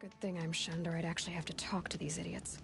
Good thing I'm shunned or I'd actually have to talk to these idiots.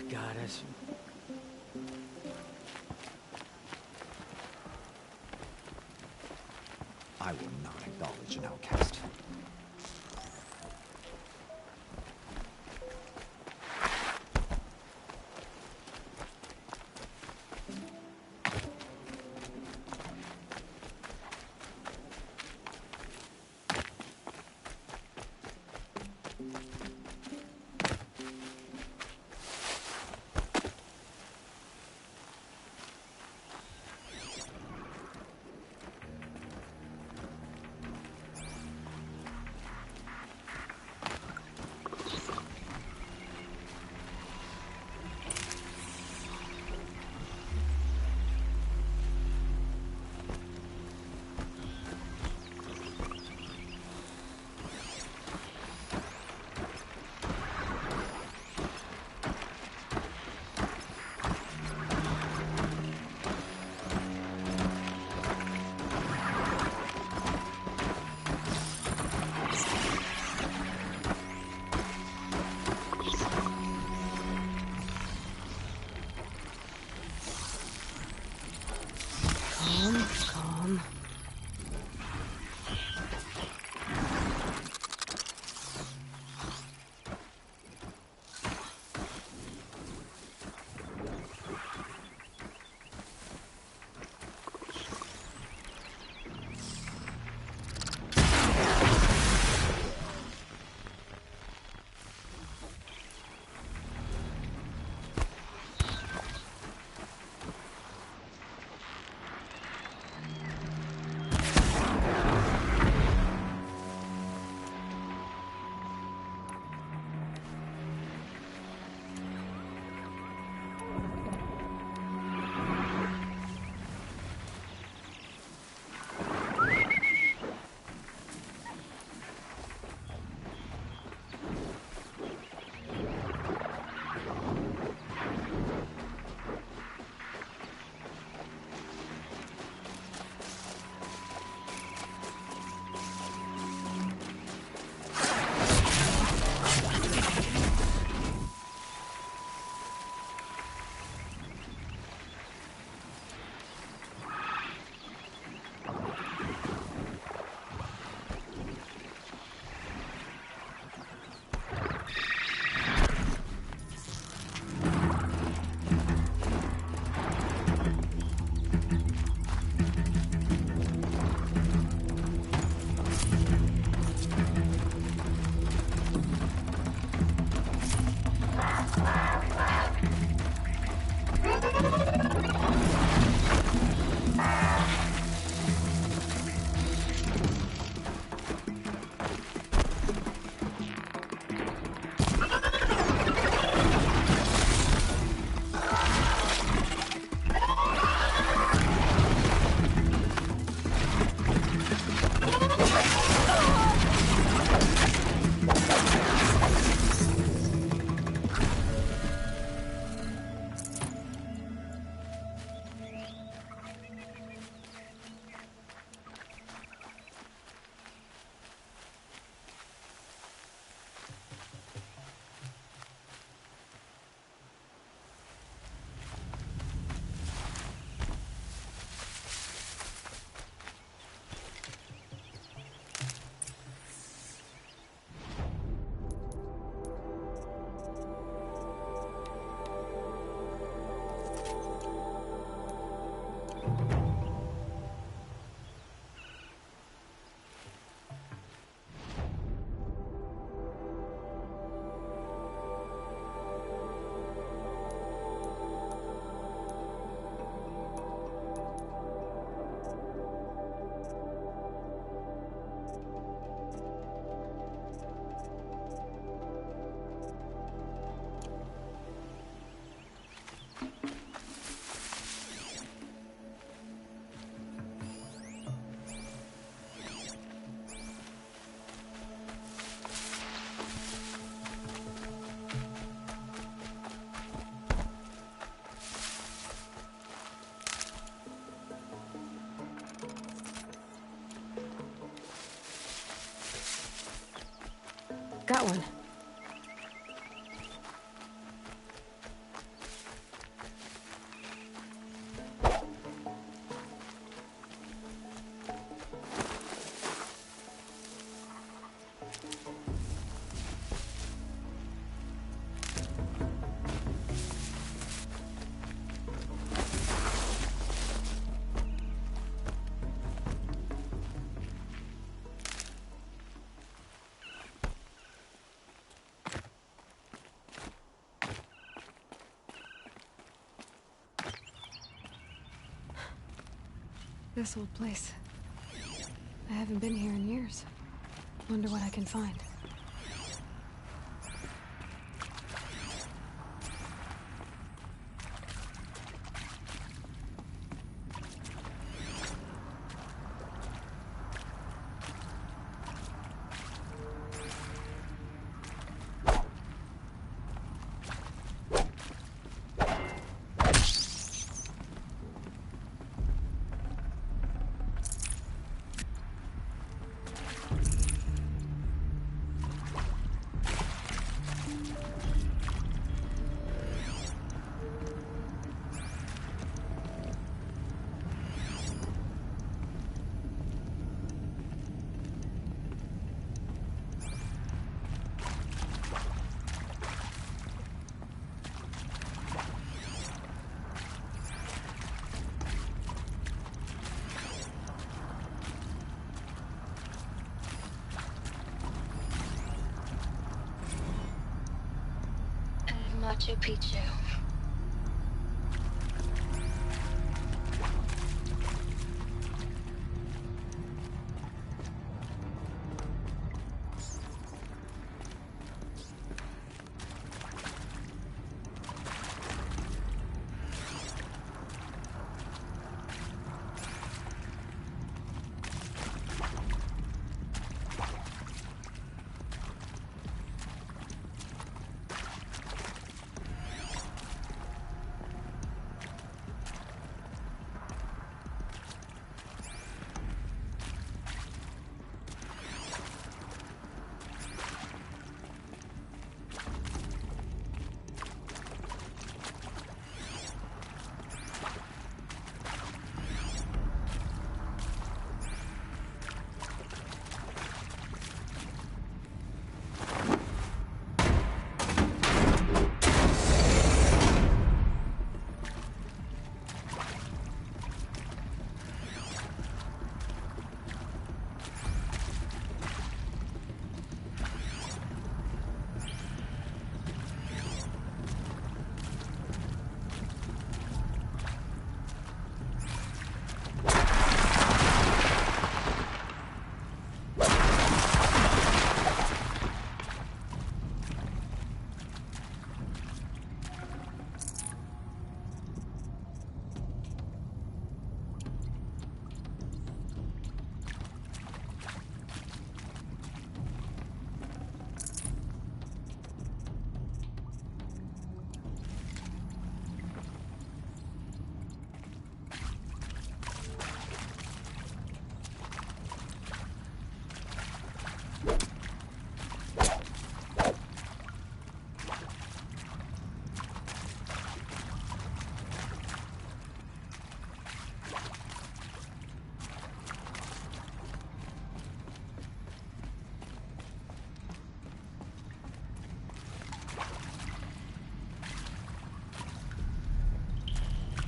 Got it. I will not acknowledge an outcast. Calm. that one? This old place. I haven't been here in years. Wonder what I can find. Machu Picchu.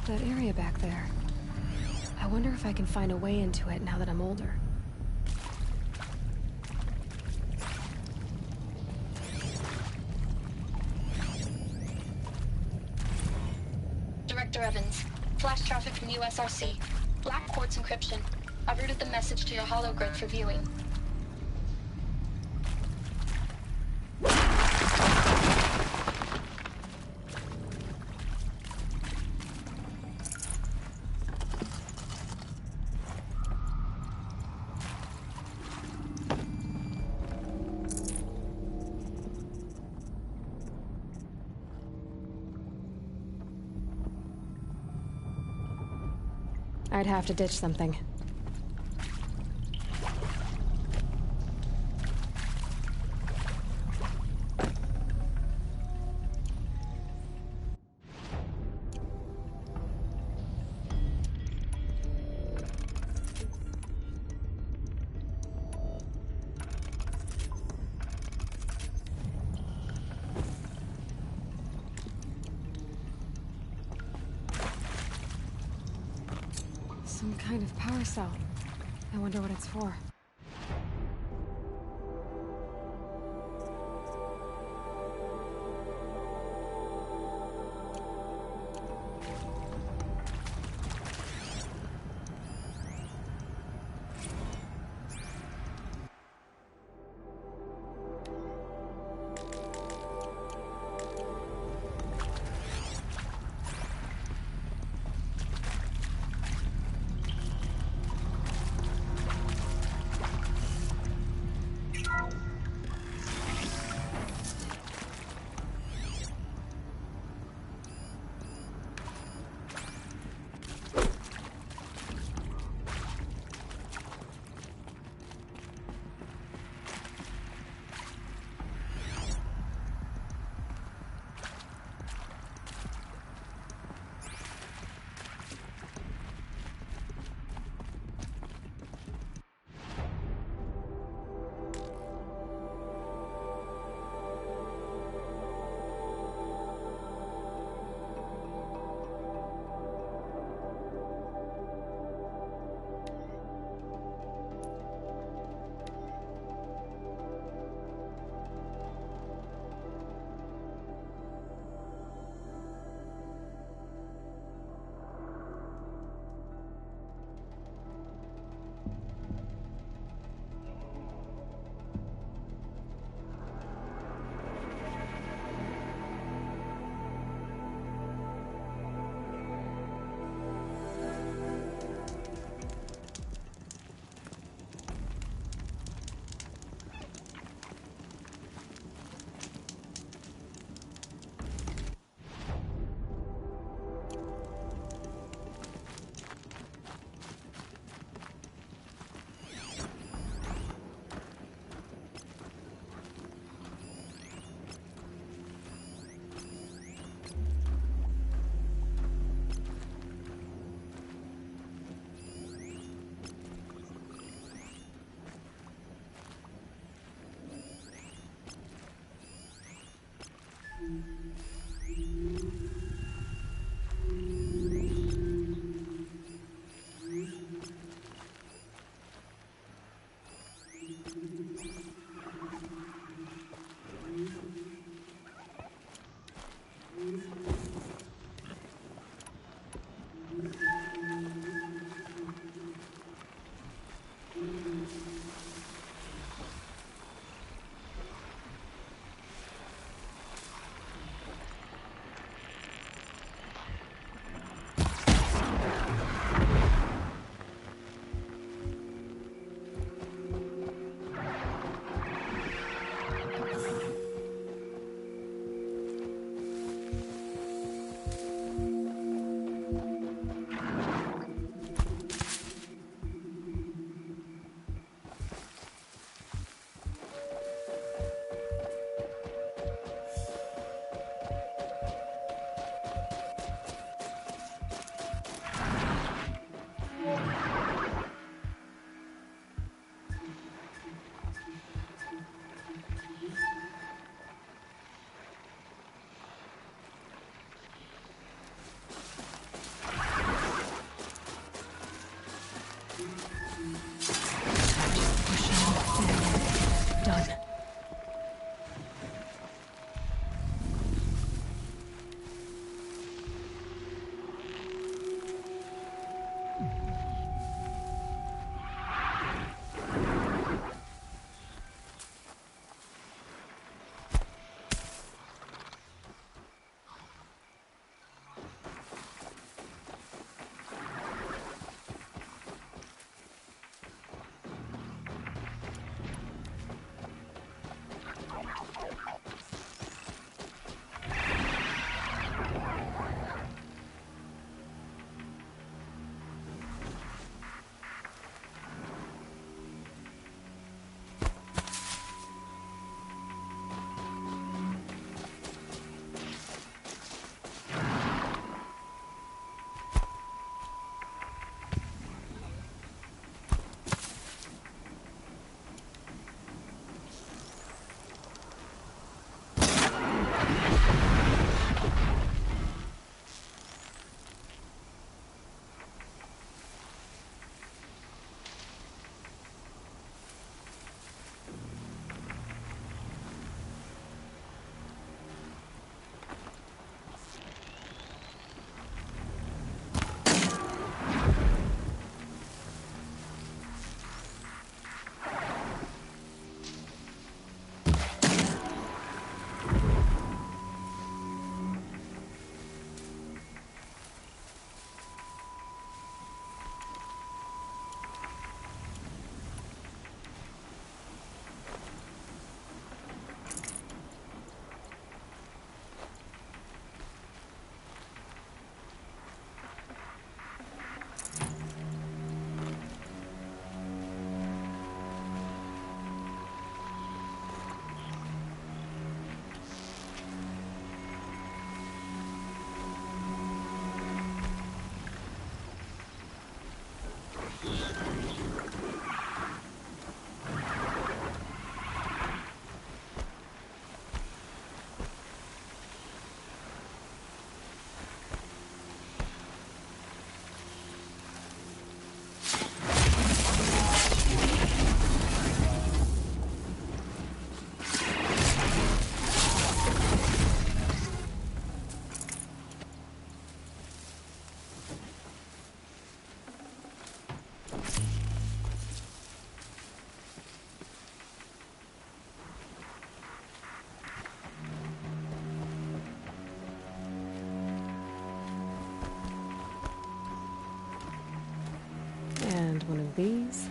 That area back there. I wonder if I can find a way into it now that I'm older. Director Evans, flash traffic from USRC. Black quartz encryption. I've routed the message to your hologrid for viewing. I'd have to ditch something. Some kind of power cell. I wonder what it's for. one of these.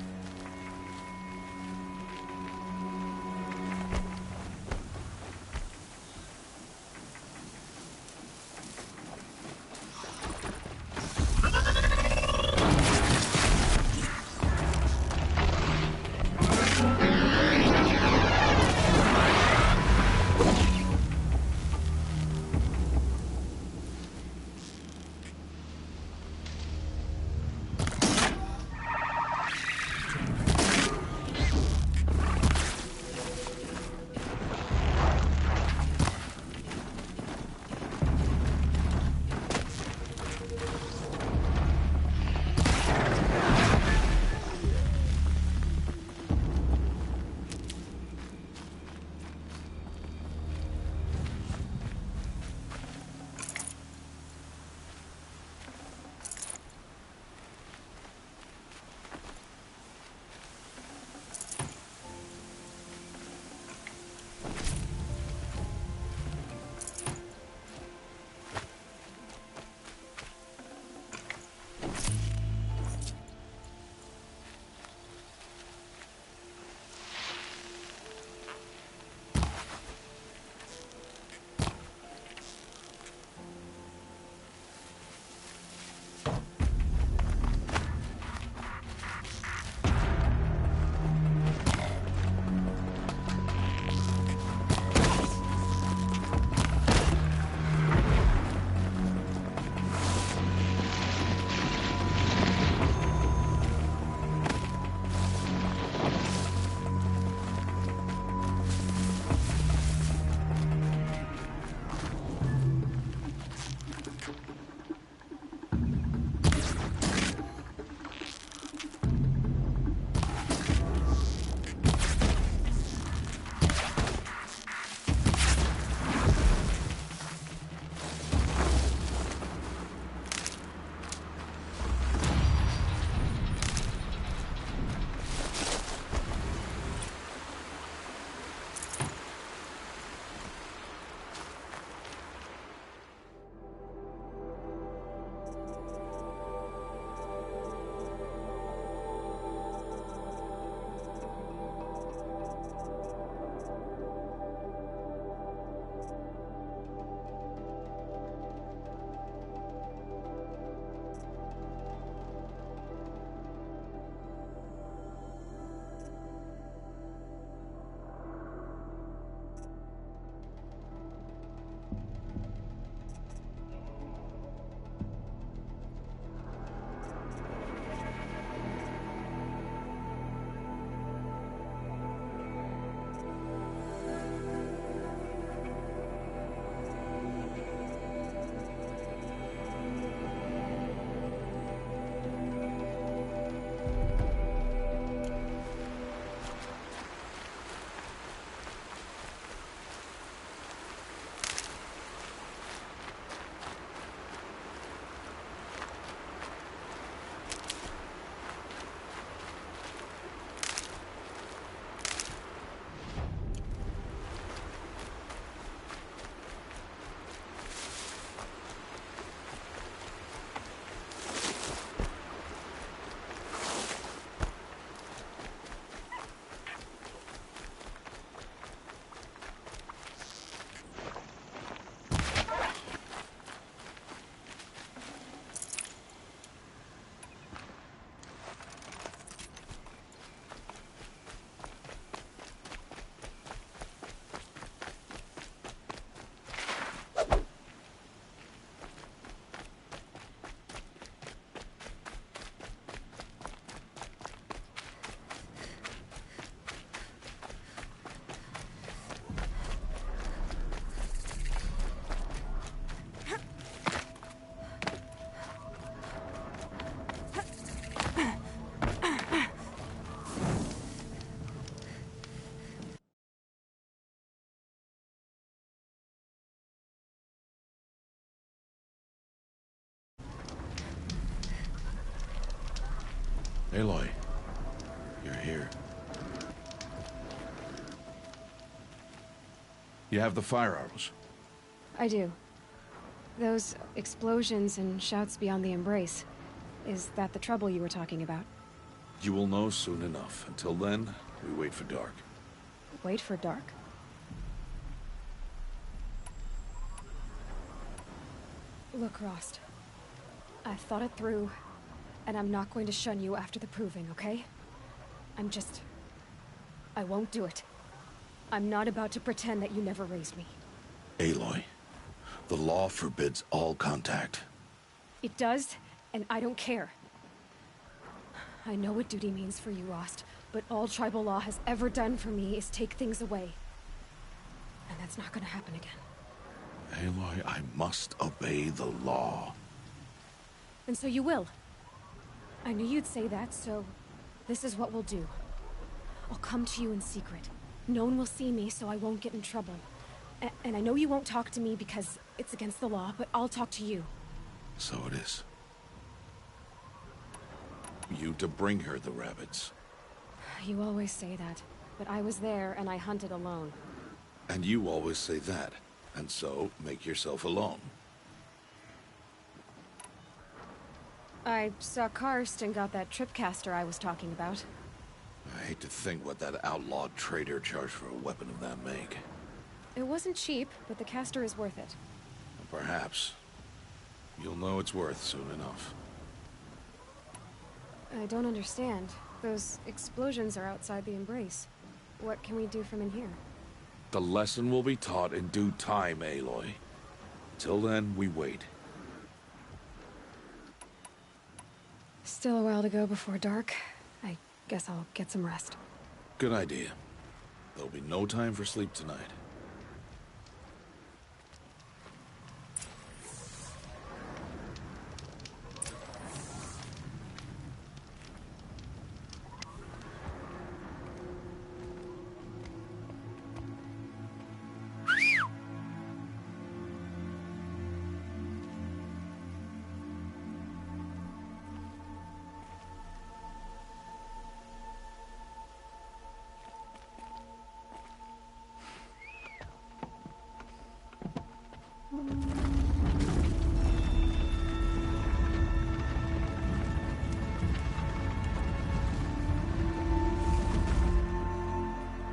Aloy, you're here. You have the fire arrows. I do. Those explosions and shouts beyond the Embrace. Is that the trouble you were talking about? You will know soon enough. Until then, we wait for dark. Wait for dark? Look, Rost. I've thought it through, and I'm not going to shun you after the proving, okay? I won't do it. I'm not about to pretend that you never raised me. Aloy, the law forbids all contact. It does, and I don't care. I know what duty means for you, Rost, but all tribal law has ever done for me is take things away. And that's not gonna happen again. Aloy, I must obey the law. And so you will. I knew you'd say that, so this is what we'll do. I'll come to you in secret. No one will see me, so I won't get in trouble. And I know you won't talk to me because it's against the law, but I'll talk to you. So it is. You to bring her the rabbits. You always say that, but I was there and I hunted alone. And you always say that. And so, make yourself alone. I saw Karst and got that tripcaster I was talking about. I hate to think what that outlawed trader charged for a weapon of that make. It wasn't cheap, but the caster is worth it. Perhaps. You'll know it's worth soon enough. I don't understand. Those explosions are outside the Embrace. What can we do from in here? The lesson will be taught in due time, Aloy. Till then, we wait. Still a while to go before dark. I guess I'll get some rest. Good idea. There'll be no time for sleep tonight.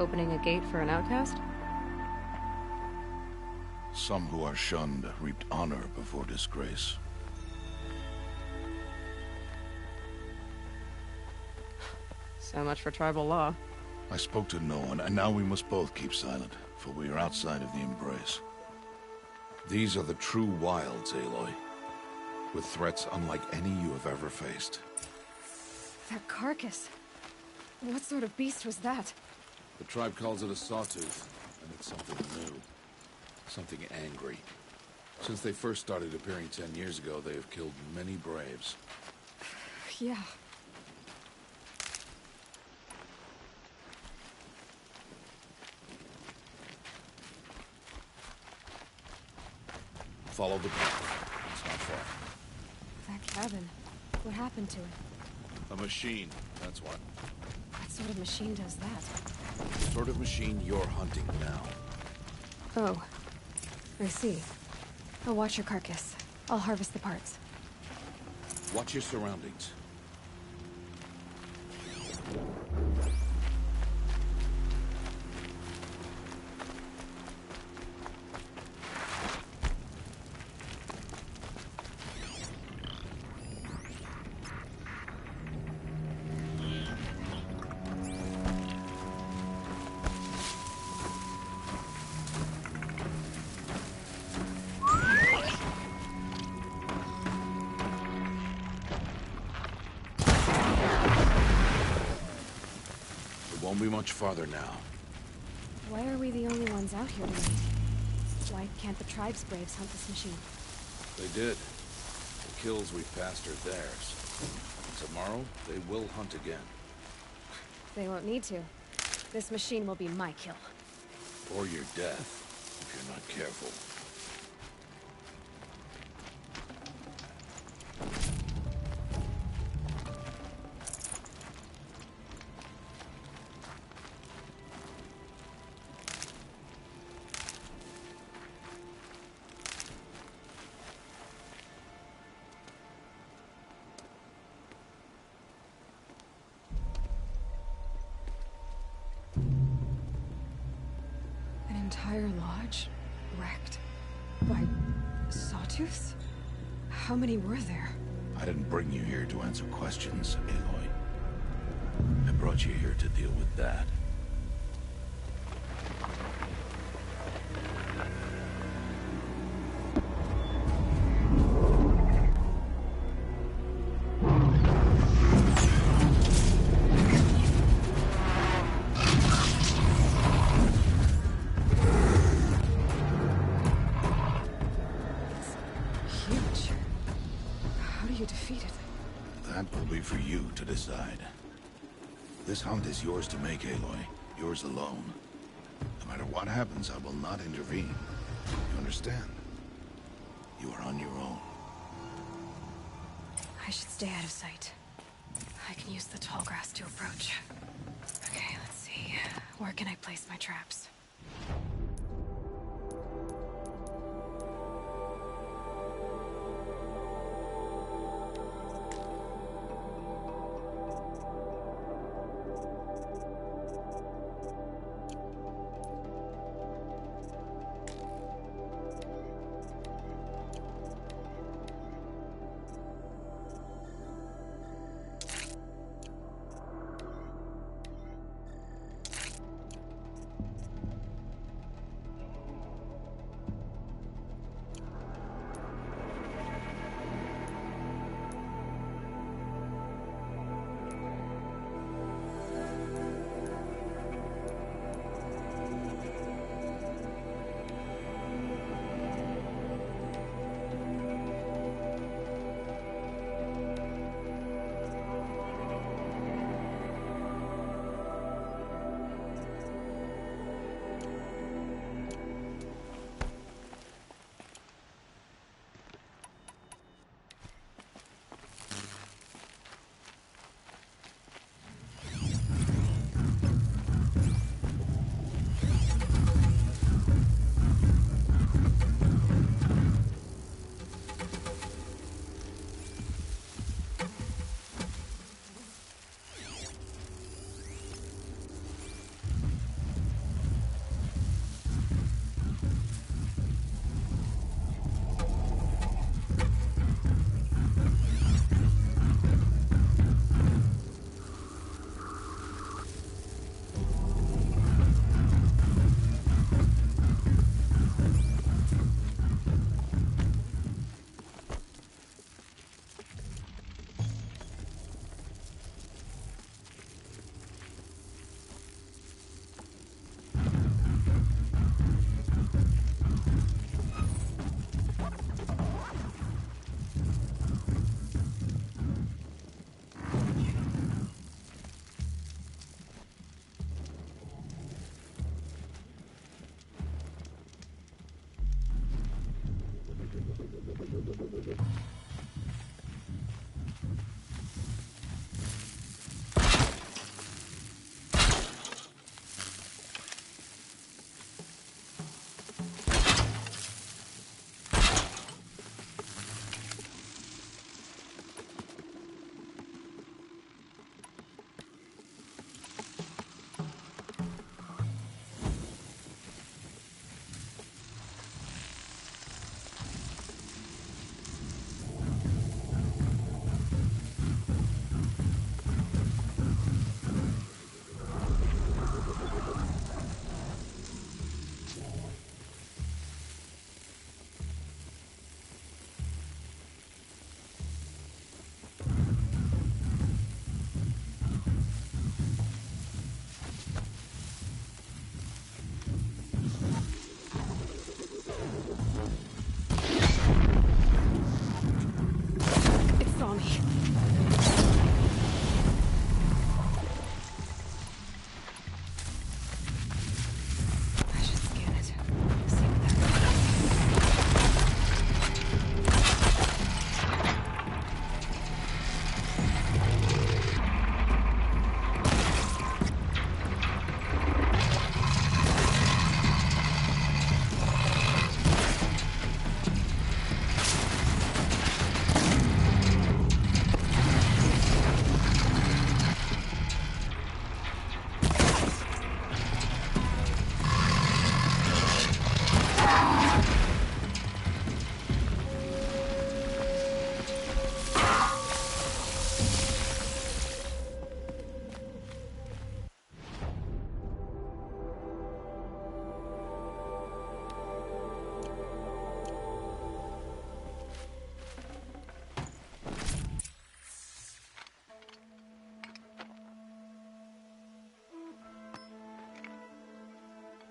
Opening a gate for an outcast? Some who are shunned reaped honor before disgrace. So much for tribal law. I spoke to no one, and now we must both keep silent, for we are outside of the Embrace. These are the true wilds, Aloy, with threats unlike any you have ever faced. That carcass. What sort of beast was that? The tribe calls it a sawtooth, and it's something new. Something angry. Since they first started appearing 10 years ago, they have killed many braves. Yeah. Follow the path. It's not far. That cabin. What happened to it? A machine, that's what. What sort of machine does that? The sort of machine you're hunting now. Oh. I see. I'll watch your carcass. I'll harvest the parts. Watch your surroundings. Won't be much farther now. Why are we the only ones out here tonight? Why can't the tribe's braves hunt this machine? They did. The kills we passed are theirs. Tomorrow, they will hunt again. They won't need to. This machine will be my kill. Or your death, if you're not careful. Saber-tooths? How many were there? I didn't bring you here to answer questions, Aloy. I brought you here to deal with that. Huge. How do you defeat it? That will be for you to decide. This hunt is yours to make, Aloy. Yours alone. No matter what happens, I will not intervene. You understand? You are on your own. I should stay out of sight. I can use the tall grass to approach. Okay, let's see. Where can I place my traps?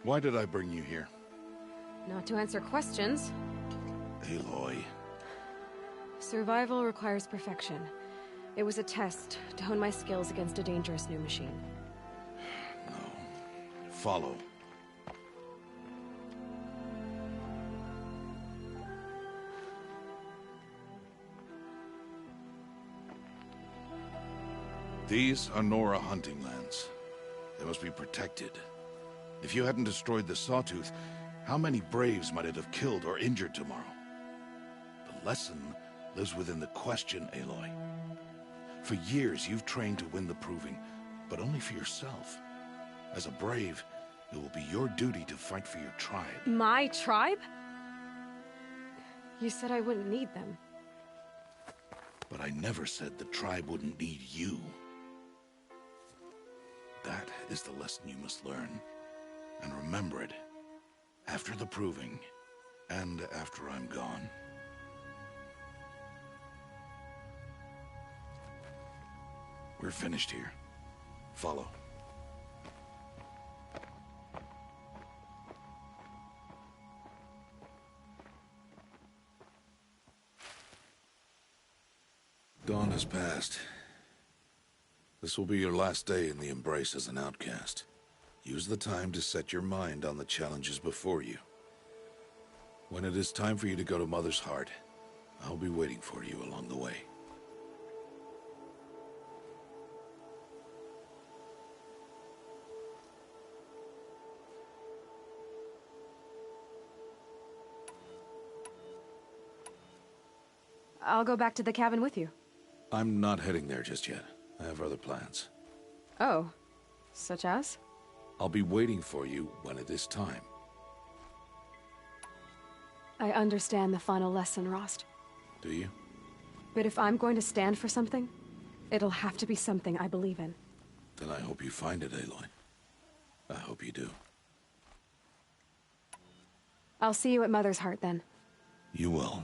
Why did I bring you here? Not to answer questions. Aloy. Survival requires perfection. It was a test to hone my skills against a dangerous new machine. No. Follow. These are Nora hunting lands. They must be protected. If you hadn't destroyed the Sawtooth, how many Braves might it have killed or injured tomorrow? The lesson lives within the question, Aloy. For years, you've trained to win the Proving, but only for yourself. As a Brave, it will be your duty to fight for your tribe. My tribe? You said I wouldn't need them. But I never said the tribe wouldn't need you. That is the lesson you must learn. And remember it. After the Proving, and after I'm gone. We're finished here. Follow. Dawn has passed. This will be your last day in the Embrace as an outcast. Use the time to set your mind on the challenges before you. When it is time for you to go to Mother's Heart, I'll be waiting for you along the way. I'll go back to the cabin with you. I'm not heading there just yet. I have other plans. Oh. Such as? I'll be waiting for you when it is time. I understand the final lesson, Rost. Do you? But if I'm going to stand for something, it'll have to be something I believe in. Then I hope you find it, Aloy. I hope you do. I'll see you at Mother's Heart, then. You will.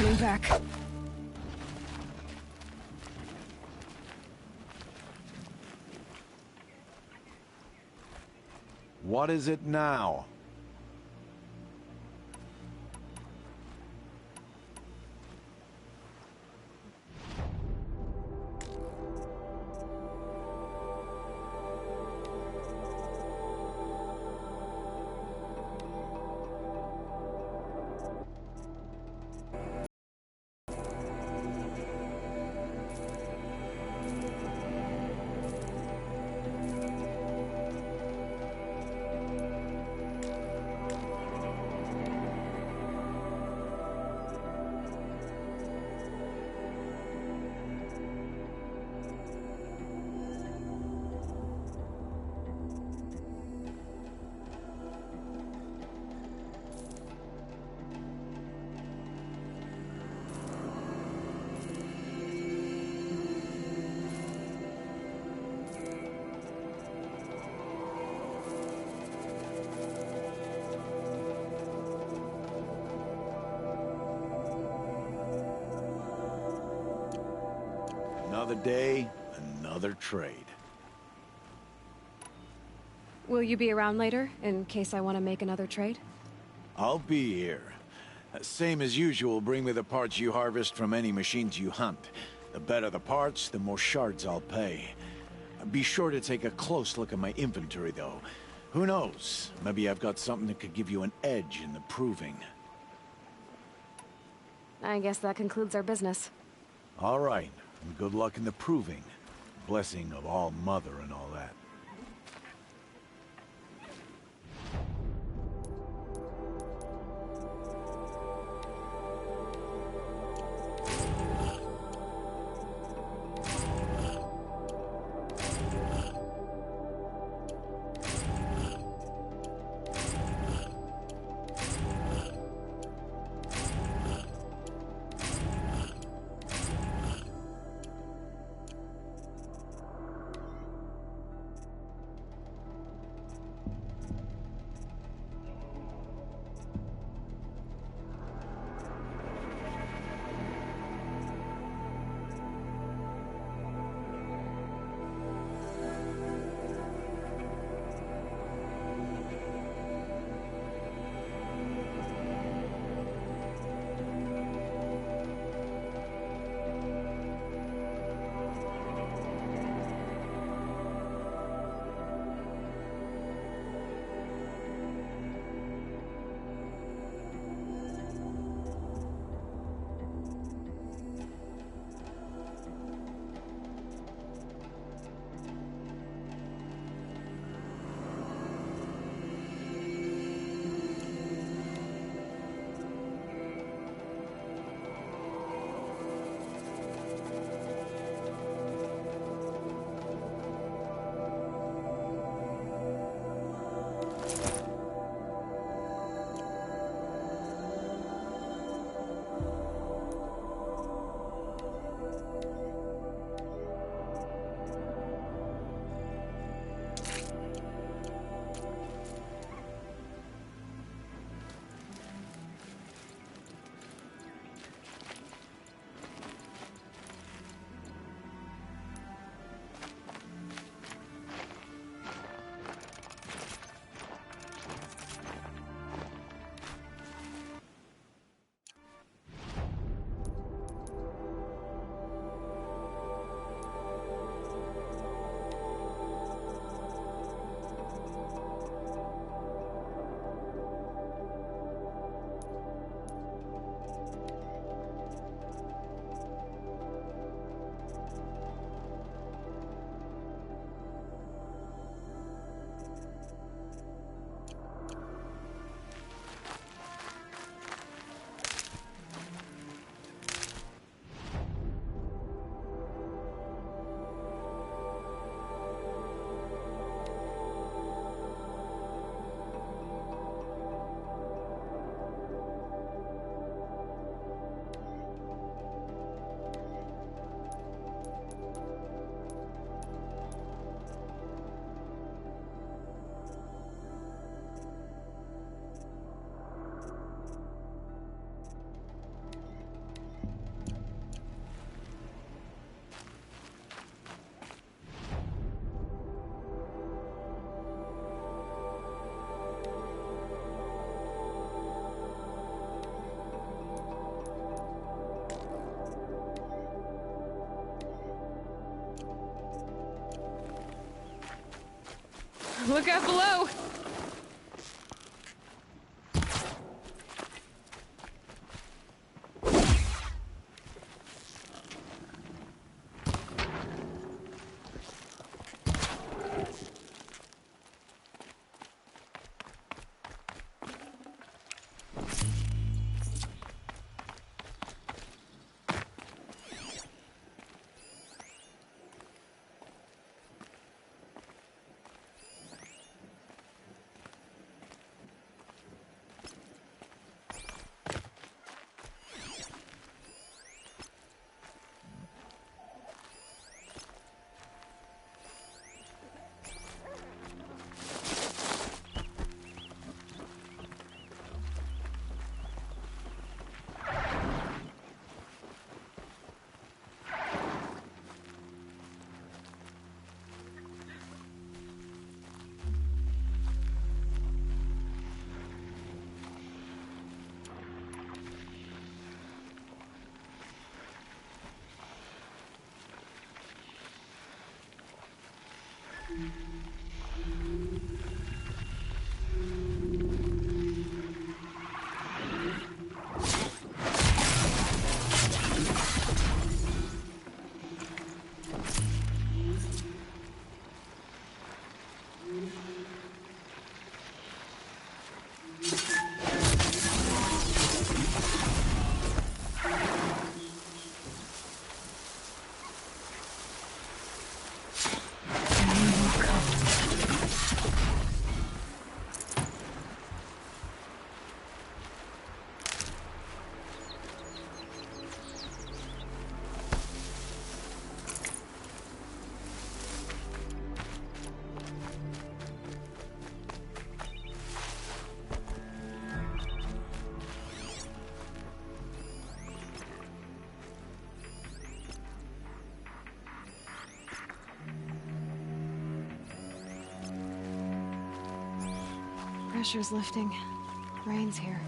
coming back. What is it now? Another day, another trade. Will you be around later, in case I want to make another trade? I'll be here. Same as usual, bring me the parts you harvest from any machines you hunt. The better the parts, the more shards I'll pay. Be sure to take a close look at my inventory, though. Who knows? Maybe I've got something that could give you an edge in the proving. I guess that concludes our business. All right, and good luck in the proving. Blessing of All Mother and all that. Look out below! Pressure's lifting. Rain's here.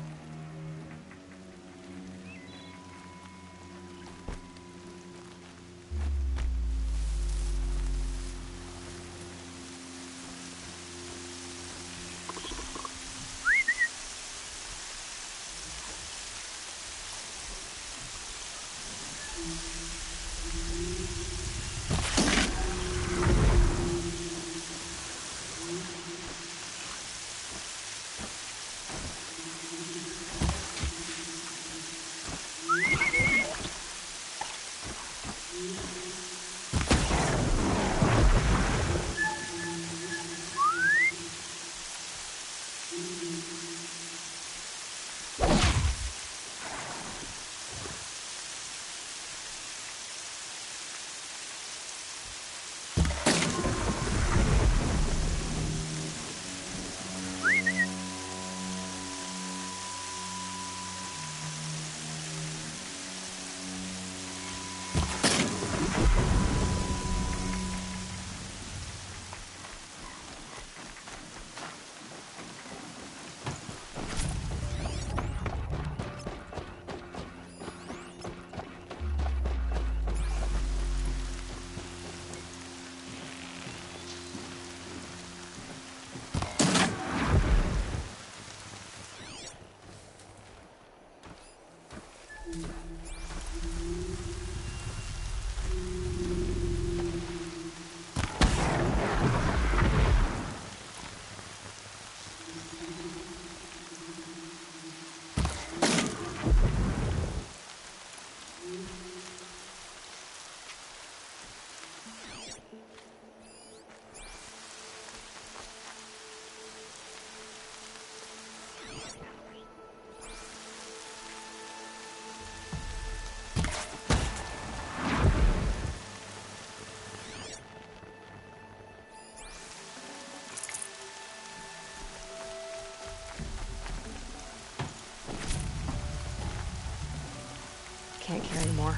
Can't carry more.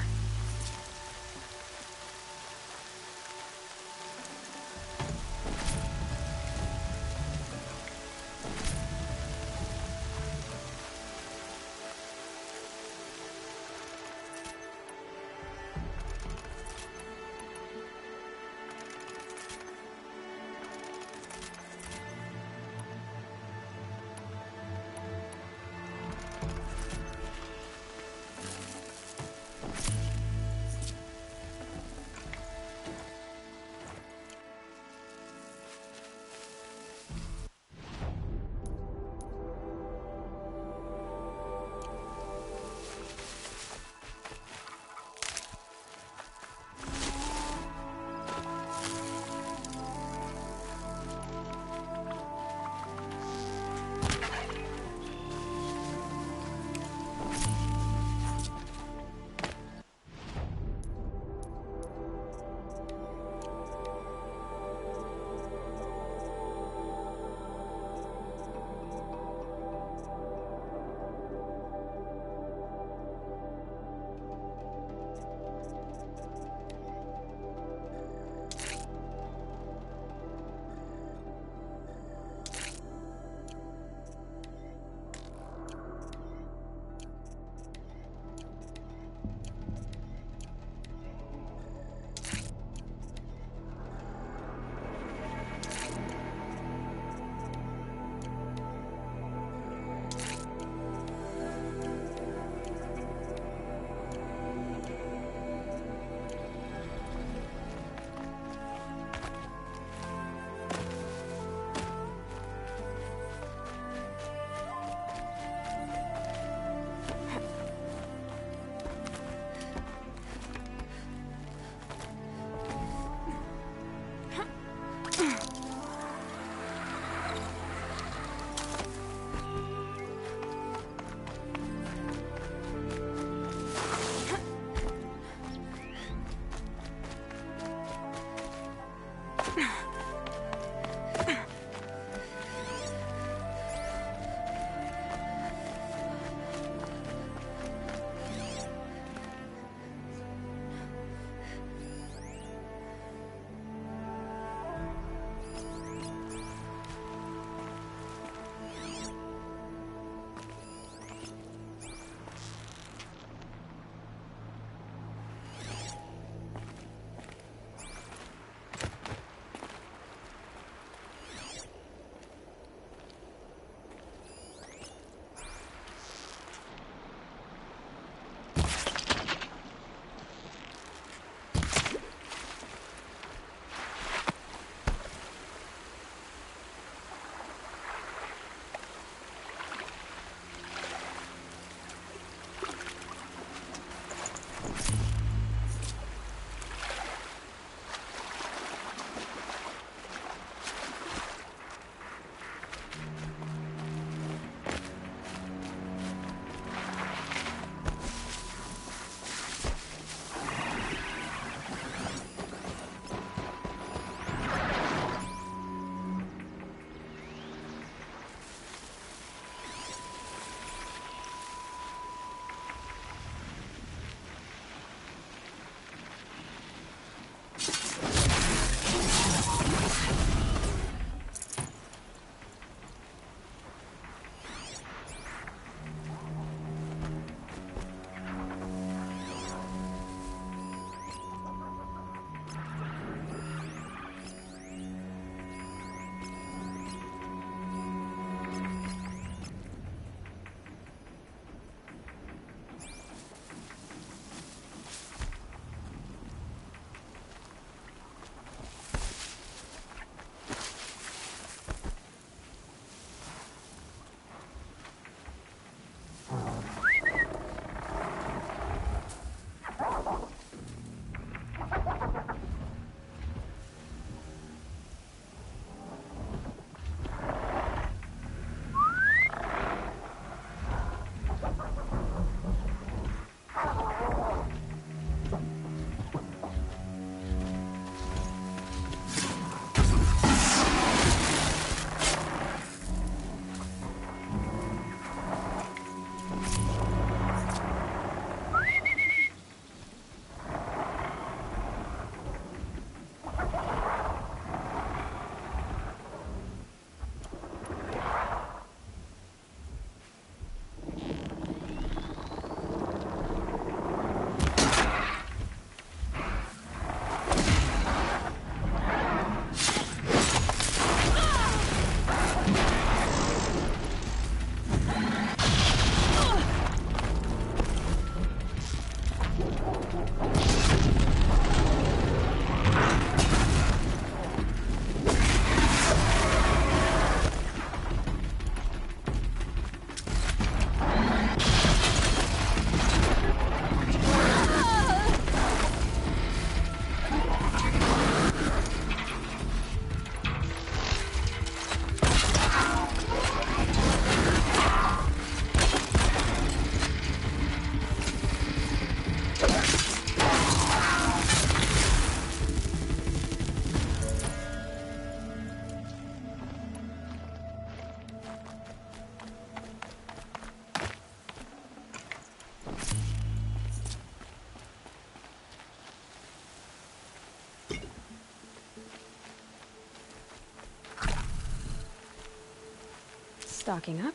stocking up.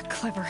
Clever.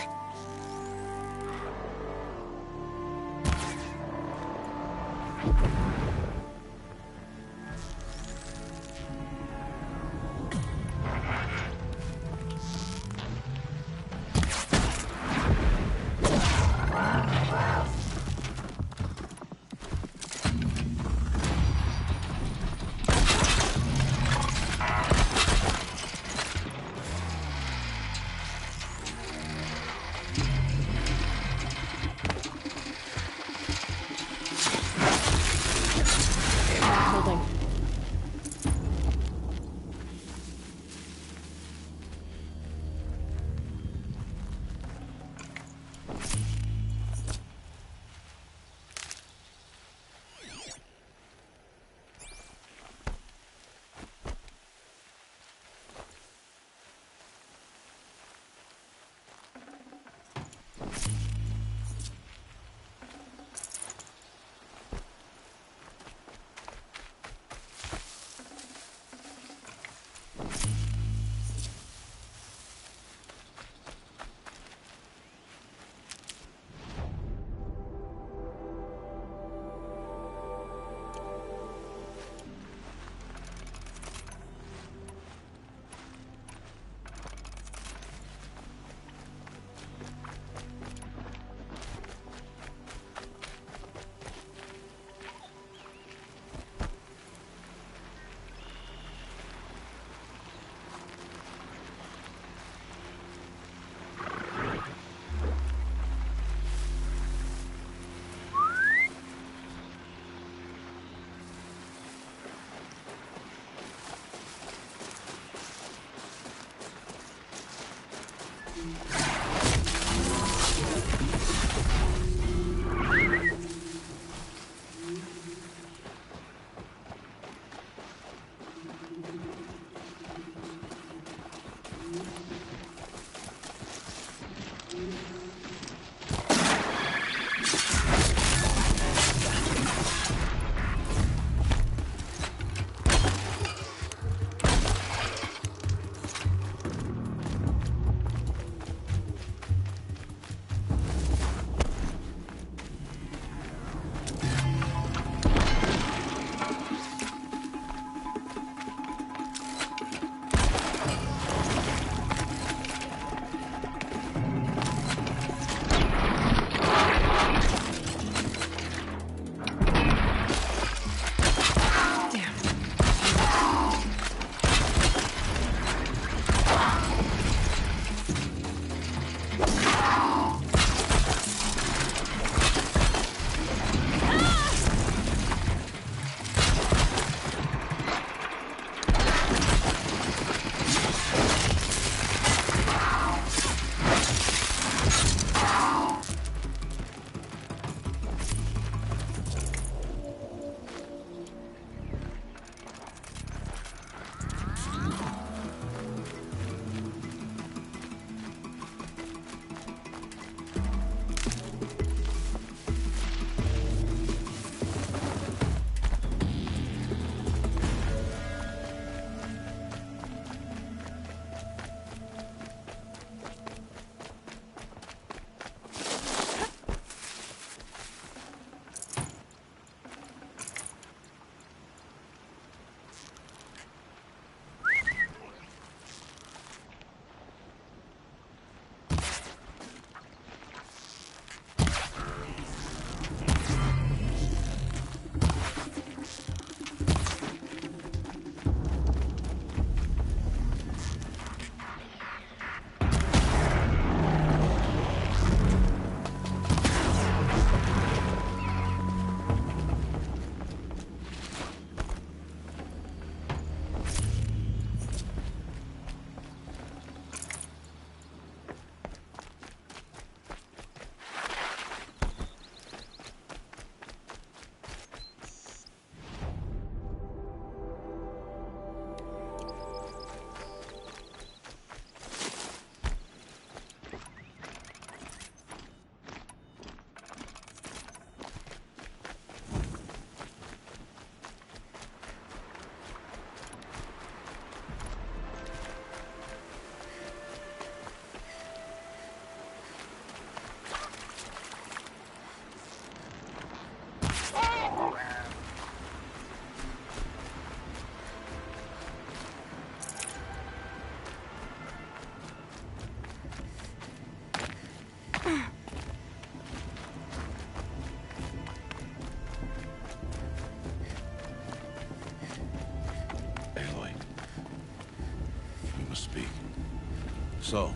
So,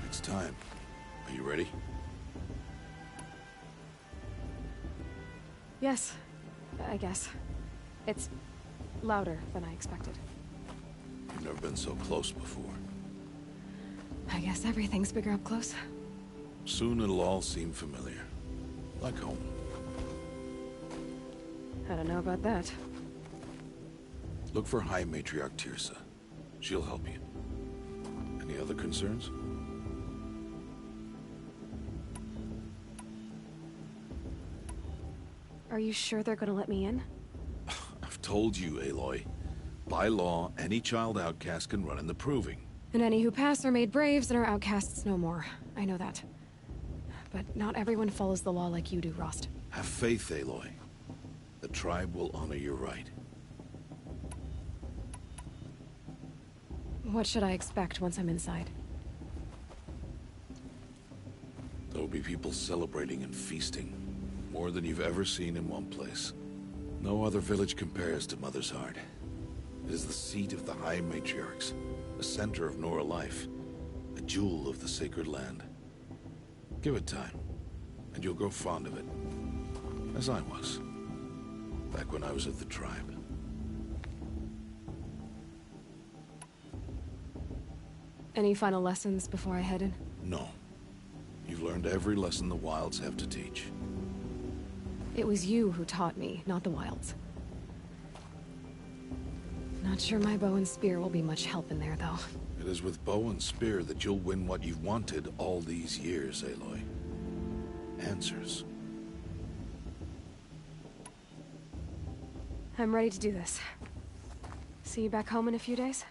it's time. Are you ready? Yes, I guess. It's louder than I expected. You've never been so close before. I guess everything's bigger up close. Soon it'll all seem familiar. Like home. I don't know about that. Look for High Matriarch Teersa. She'll help you. Any other concerns? Are you sure they're gonna let me in? I've told you, Aloy. By law, any child outcast can run in the Proving. And any who pass are made braves and are outcasts no more. I know that. But not everyone follows the law like you do, Rost. Have faith, Aloy. The tribe will honor your right. What should I expect once I'm inside? There will be people celebrating and feasting. More than you've ever seen in one place. No other village compares to Mother's Heart. It is the seat of the High Matriarchs, the center of Nora life, a jewel of the sacred land. Give it time, and you'll grow fond of it. As I was, back when I was at the tribe. Any final lessons before I head in? No. You've learned every lesson the Wilds have to teach. It was you who taught me, not the Wilds. Not sure my bow and spear will be much help in there, though. It is with bow and spear that you'll win what you've wanted all these years, Aloy. Answers. I'm ready to do this. See you back home in a few days?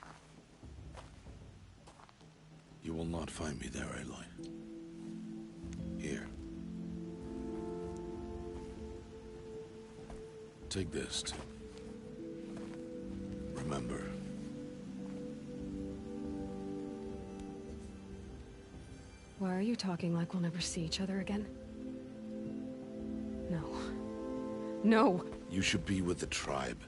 You will not find me there, Aloy. Here. Take this, too. Remember. Why are you talking like we'll never see each other again? No. No! You should be with the tribe.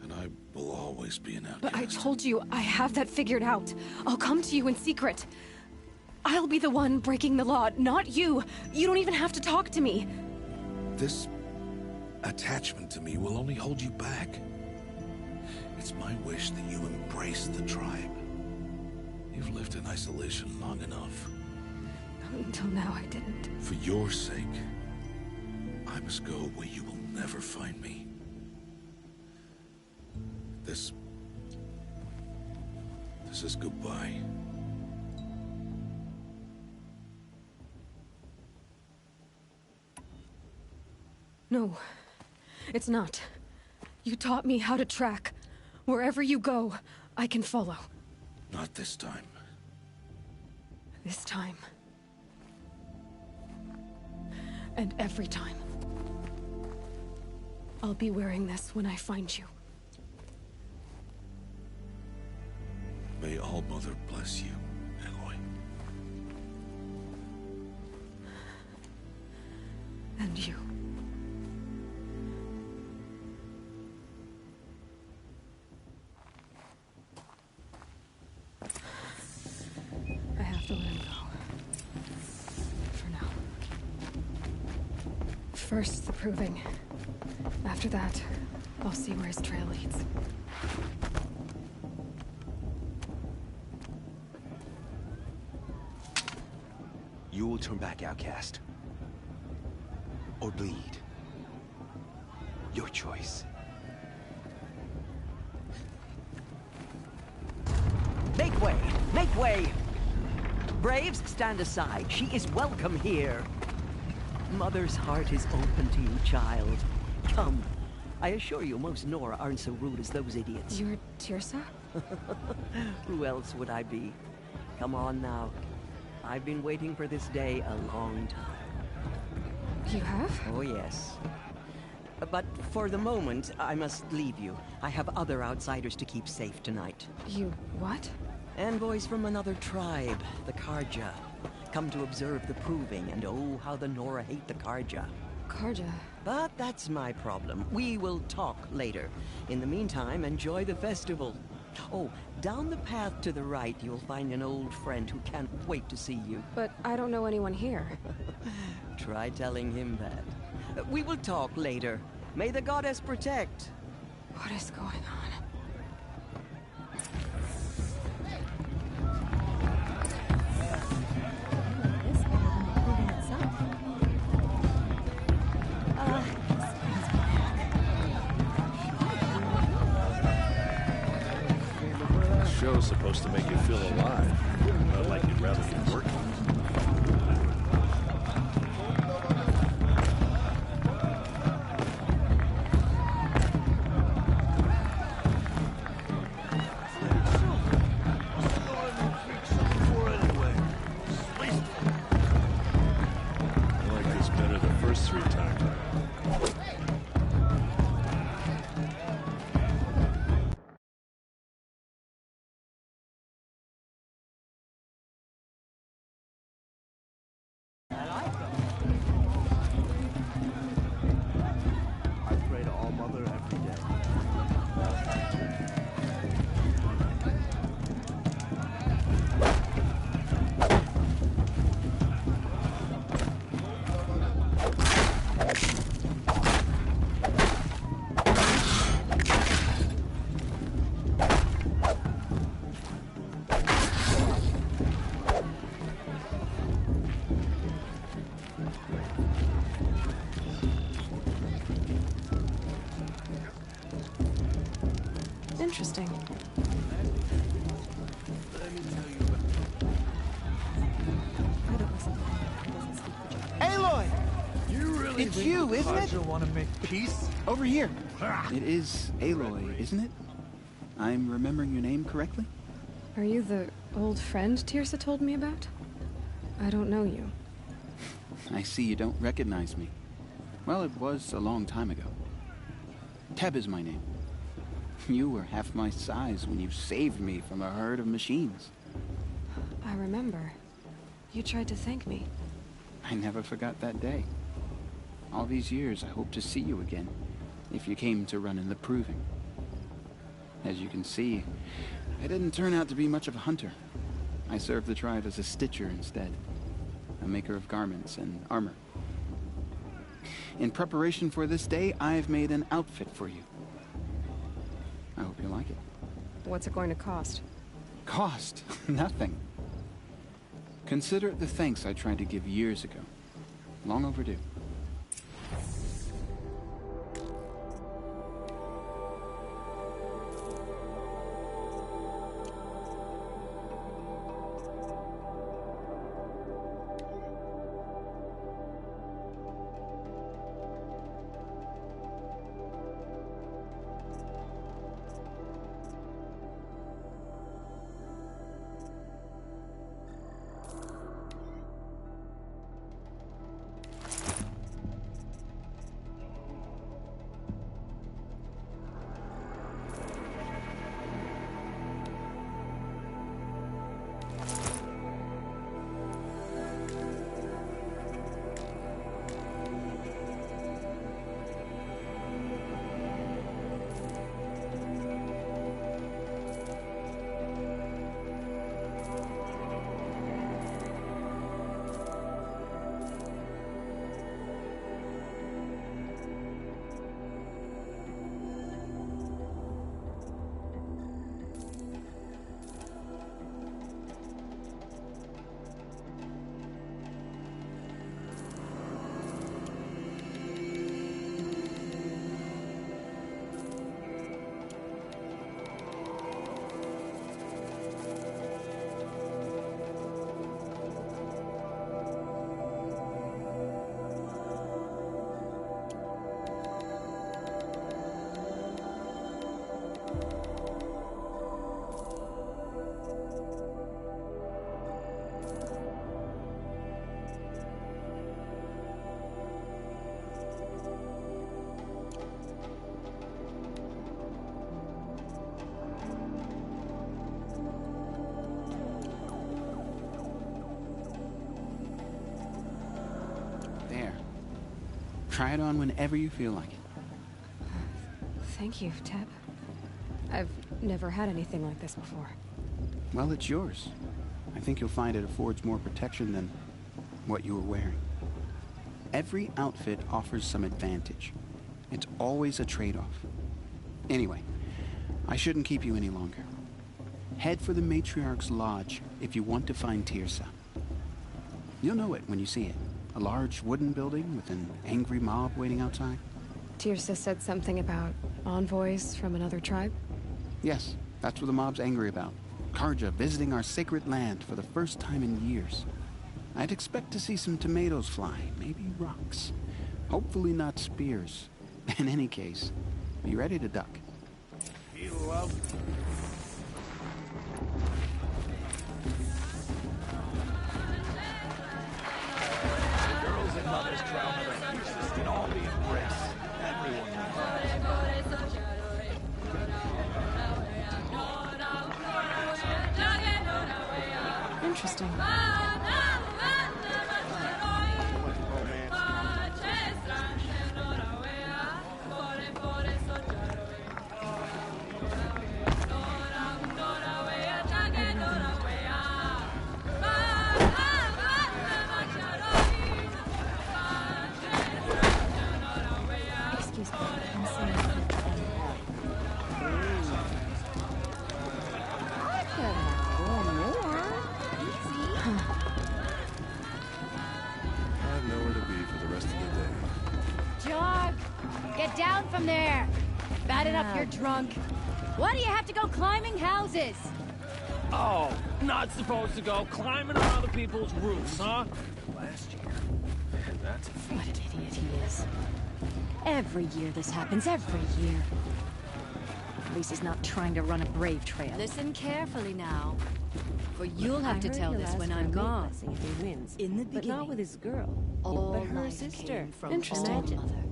And I will always be an outcast. But I told you, I have that figured out. I'll come to you in secret. I'll be the one breaking the law, not you. You don't even have to talk to me. This attachment to me will only hold you back. It's my wish that you embrace the tribe. You've lived in isolation long enough. Until now, I didn't. For your sake, I must go where you will never find me. This is goodbye. No, it's not. You taught me how to track. Wherever you go, I can follow. Not this time. This time. And every time. I'll be wearing this when I find you. May All Mother bless you, Aloy. And you. I have to let him go. For now. First, the Proving. After that, I'll see where his trail leads. You will turn back, outcast. Or bleed. Your choice. Make way! Make way! Braves, stand aside. She is welcome here. Mother's heart is open to you, child. Come. I assure you, most Nora aren't so rude as those idiots. You're Teersa? Who else would I be? Come on now. I've been waiting for this day a long time. You have? Oh, yes. But for the moment, I must leave you. I have other outsiders to keep safe tonight. You what? Envoys from another tribe, the Carja. Come to observe the Proving, and oh, how the Nora hate the Carja. Carja. But that's my problem. We will talk later. In the meantime, enjoy the festival. Oh, down the path to the right, you'll find an old friend who can't wait to see you. But I don't know anyone here. Try telling him that. We will talk later. May the goddess protect. What is going on? Show's supposed to make you feel alive, not like you'd rather be working. I like this better the first 3 times. I pray to All Mother every day. Interesting. Aloy! You really It's you, isn't it? want to make peace? Over here. It is Aloy, isn't it? I'm remembering your name correctly? Are you the old friend Tirsa told me about? I don't know you. I see you don't recognize me. Well, it was a long time ago. Teb is my name. You were half my size when you saved me from a herd of machines. I remember. You tried to thank me. I never forgot that day. All these years, I hope to see you again, if you came to run in the Proving. As you can see, I didn't turn out to be much of a hunter. I served the tribe as a stitcher instead, a maker of garments and armor. In preparation for this day, I've made an outfit for you. I hope you like it. What's it going to cost? Cost? Nothing. Consider it the thanks I tried to give years ago. Long overdue. Try it on whenever you feel like it. Thank you, Teb. I've never had anything like this before. Well, it's yours. I think you'll find it affords more protection than what you were wearing. Every outfit offers some advantage. It's always a trade-off. Anyway, I shouldn't keep you any longer. Head for the Matriarch's Lodge if you want to find Teersa. You'll know it when you see it. A large wooden building with an angry mob waiting outside. Teersa said something about envoys from another tribe? Yes, that's what the mob's angry about. Carja visiting our sacred land for the first time in years. I'd expect to see some tomatoes fly, maybe rocks. Hopefully not spears. In any case, be ready to duck. Heal up. The girls and mothers crown are the fiercest in all the embrace. Everyone Interesting. Excuse me, I'm sorry. I have nowhere to be for the rest of the day. Jog! Get down from there! Bad enough you're drunk. Why do you have to go climbing houses? Oh, not supposed to go climbing on other people's roofs, huh? Last year. That's a feat. What an idiot he is. Every year this happens, every year. At least he's not trying to run a brave trail. Listen carefully now, for you'll have to tell this when I'm gone. If he wins, In the but beginning, not with his girl. all but her life sister. came from Interesting. All Mother.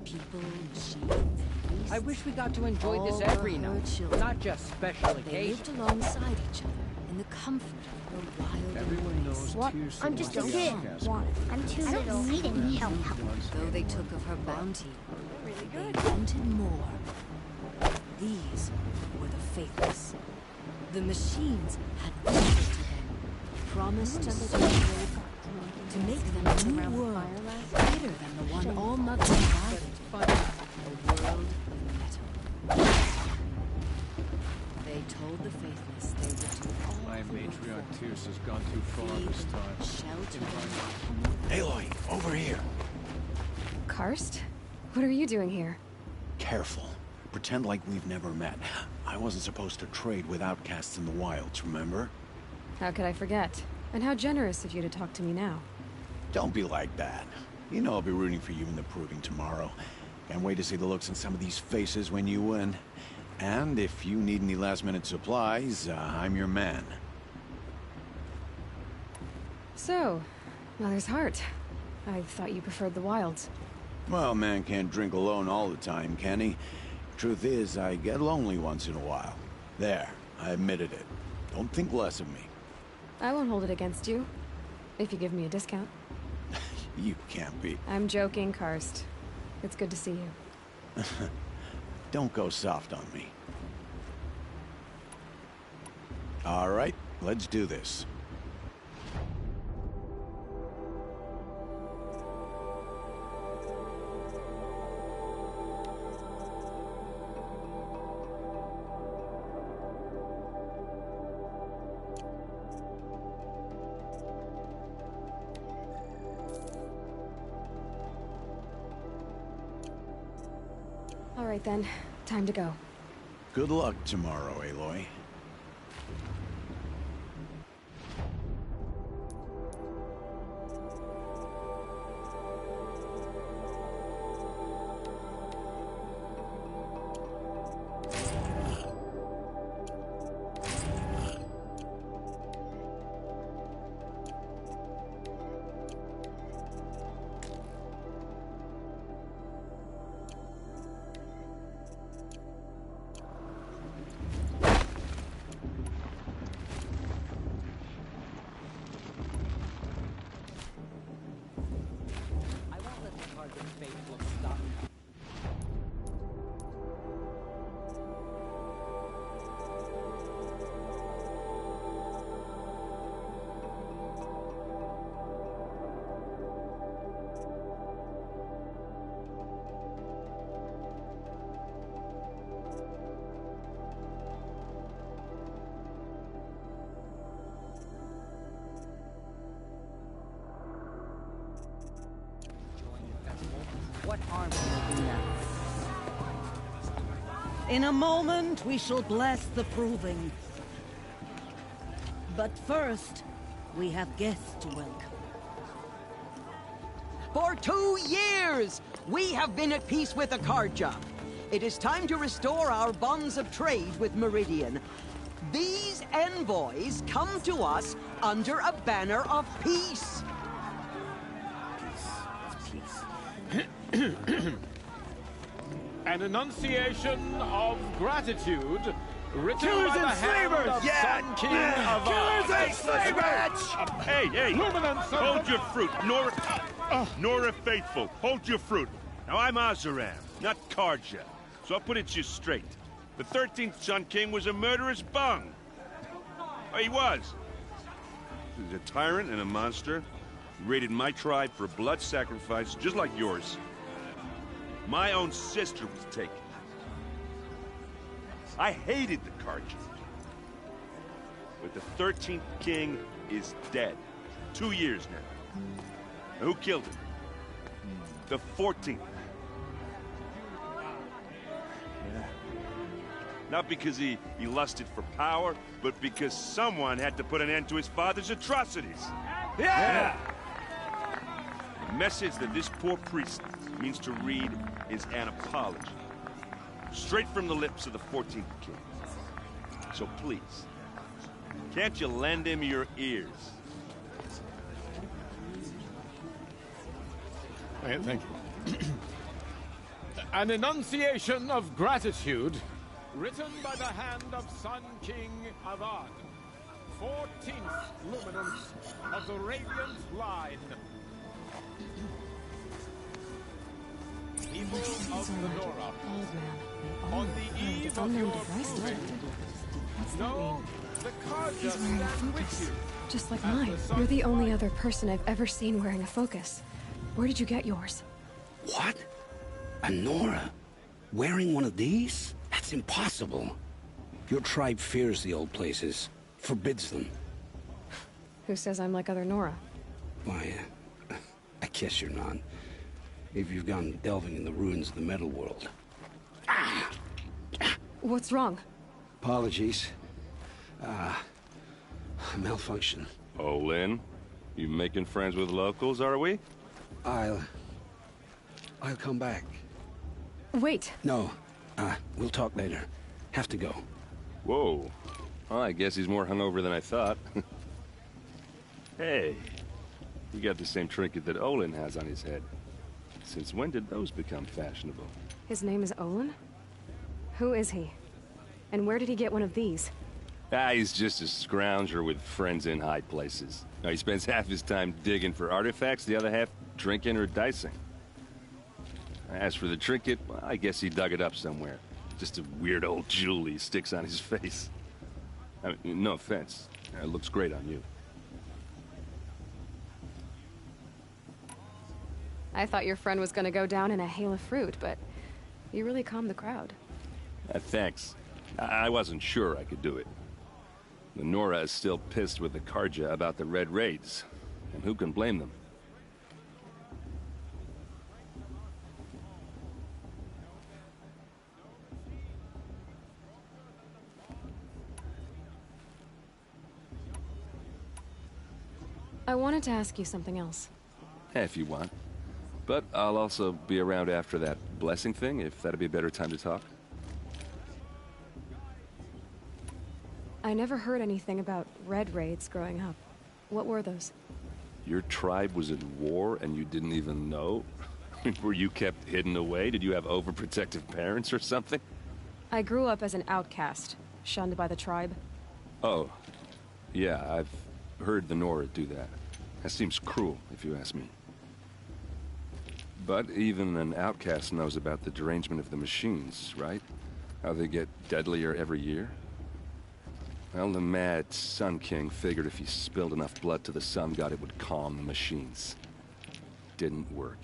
People, machines, beasts, I wish we got to enjoy all this every were her night, children. not just special They occasions. lived alongside each other in the comfort of her wild Everyone embrace. knows What? Teersa I'm just a wants kid. to outcast her. I'm too little. I don't need any help. Though they took of her bounty, Really they good. wanted more. These were the faithless. The machines had whispered to them, promised to serve, to make them a new world, greater than the one All Mother provided. A world of metal. They told the faithless they would do all My My for matriarch Teersa's gone too far this time. Aloy, over here. Karst? What are you doing here? Careful. Pretend like we've never met. I wasn't supposed to trade with outcasts in the wilds, remember? How could I forget? And how generous of you to talk to me now. Don't be like that. You know I'll be rooting for you in the proving tomorrow. Can't wait to see the looks on some of these faces when you win. And if you need any last-minute supplies, I'm your man. So, Mother's Heart. I thought you preferred the wilds. Well, man can't drink alone all the time, can he? Truth is, I get lonely once in a while. There, I admitted it. Don't think less of me. I won't hold it against you. If you give me a discount. You can't be. I'm joking, Karst. It's good to see you. Don't go soft on me. All right, let's do this. All right then, time to go. Good luck tomorrow, Aloy. In a moment, we shall bless the proving. But first, we have guests to welcome. For 2 years, we have been at peace with Akarja. It is time to restore our bonds of trade with Meridian. These envoys come to us under a banner of peace. An enunciation of gratitude written Killers by the and hand slavers! of Yeah! Sun King of Killers Ard. and slavers! Hey, hey! Luminance of Hold the- your fruit, Nora Faithful. Hold your fruit. Now I'm Azaram, not Karja, so I'll put it to you straight. The 13th Sun King was a murderous bung. Oh, he was. He was a tyrant and a monster. He raided my tribe for a blood sacrifice, just like yours. My own sister was taken. I hated the Karja. But the 13th king is dead. 2 years now. Now who killed him? The 14th. Not because he lusted for power, but because someone had to put an end to his father's atrocities. Yeah! The message that this poor priest means to read is an apology. Straight from the lips of the 14th king. So please, can't you lend him your ears? Thank you. An enunciation of gratitude written by the hand of Sun King Avad, 14th luminance of the Radiant Line. People of the Nora, on the eve of your freedom, know the Karja stand with you. Just like mine. You're the only other person I've ever seen wearing a focus. Where did you get yours? What? A Nora? Wearing one of these? That's impossible. Your tribe fears the old places, forbids them. Who says I'm like other Nora? Why, I guess you're not. If you've gone delving in the ruins of the metal world. What's wrong? Apologies. Malfunction. Oh, Lynn, you making friends with locals, are we? I'll come back. Wait. No, we'll talk later. Have to go. Whoa. Well, I guess he's more hungover than I thought. Hey, you got the same trinket that Olin has on his head. Since when did those become fashionable? His name is Olin? Who is he? And where did he get one of these? He's just a scrounger with friends in high places. Now, he spends half his time digging for artifacts, the other half drinking or dicing. As for the trinket, well, I guess he dug it up somewhere. Just a weird old jewel he sticks on his face. I mean, no offense. It looks great on you. I thought your friend was gonna go down in a hail of fruit, but you really calmed the crowd. Thanks. I wasn't sure I could do it. The Nora is still pissed with the Karja about the Red Raids, and who can blame them? I wanted to ask you something else. If you want. But I'll also be around after that blessing thing, if that'd be a better time to talk. I never heard anything about Red Raids growing up. What were those? Your tribe was at war and you didn't even know? Were you kept hidden away? Did you have overprotective parents or something? I grew up as an outcast, shunned by the tribe. Oh. Yeah, I've heard the Nora do that. That seems cruel, if you ask me. But even an outcast knows about the derangement of the machines, right? How they get deadlier every year? Well, the mad Sun King figured if he spilled enough blood to the Sun God, it would calm the machines. Didn't work.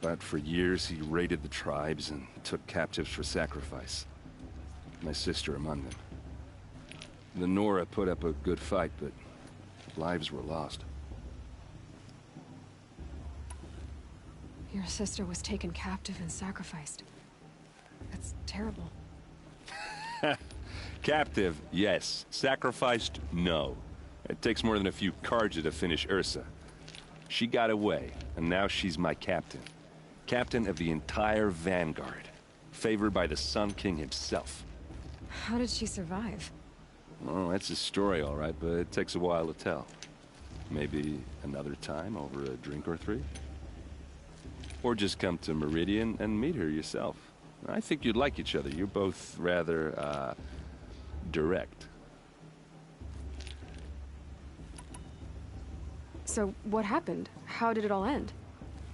But for years, he raided the tribes and took captives for sacrifice. My sister among them. The Nora put up a good fight, but lives were lost. Your sister was taken captive and sacrificed. That's terrible. Captive, yes. Sacrificed, no. It takes more than a few Carja to finish Ursa. She got away, and now she's my captain. Captain of the entire Vanguard. Favored by the Sun King himself. How did she survive? Oh, that's a story, all right, but it takes a while to tell. Maybe another time over a drink or three? Or just come to Meridian and meet her yourself. I think you'd like each other. You're both rather, direct. So, what happened? How did it all end?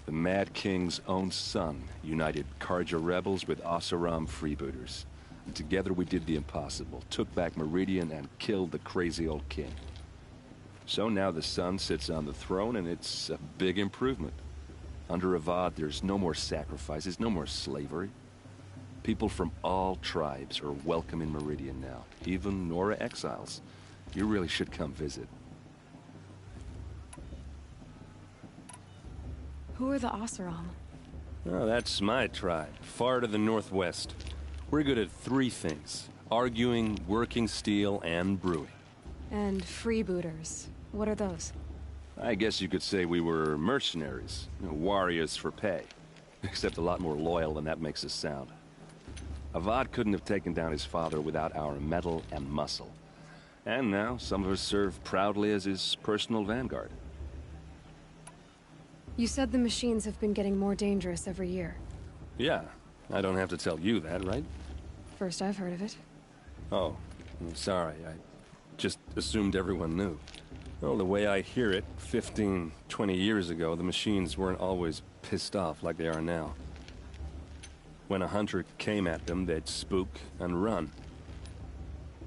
The Mad King's own son united Carja rebels with Oseram freebooters. And together we did the impossible, took back Meridian and killed the crazy old king. So now the son sits on the throne and it's a big improvement. Under Avad, there's no more sacrifices, no more slavery. People from all tribes are welcome in Meridian now, even Nora exiles. You really should come visit. Who are the Oseram? Oh, that's my tribe, far to the northwest. We're good at three things: arguing, working steel, and brewing. And freebooters. What are those? I guess you could say we were mercenaries, warriors for pay. Except a lot more loyal than that makes us sound. Avad couldn't have taken down his father without our metal and muscle. And now, some of us serve proudly as his personal vanguard. You said the machines have been getting more dangerous every year. Yeah, I don't have to tell you that, right? First I've heard of it. Oh, I'm sorry. I just assumed everyone knew. Well, the way I hear it, 15, 20 years ago, the machines weren't always pissed off like they are now. When a hunter came at them, they'd spook and run.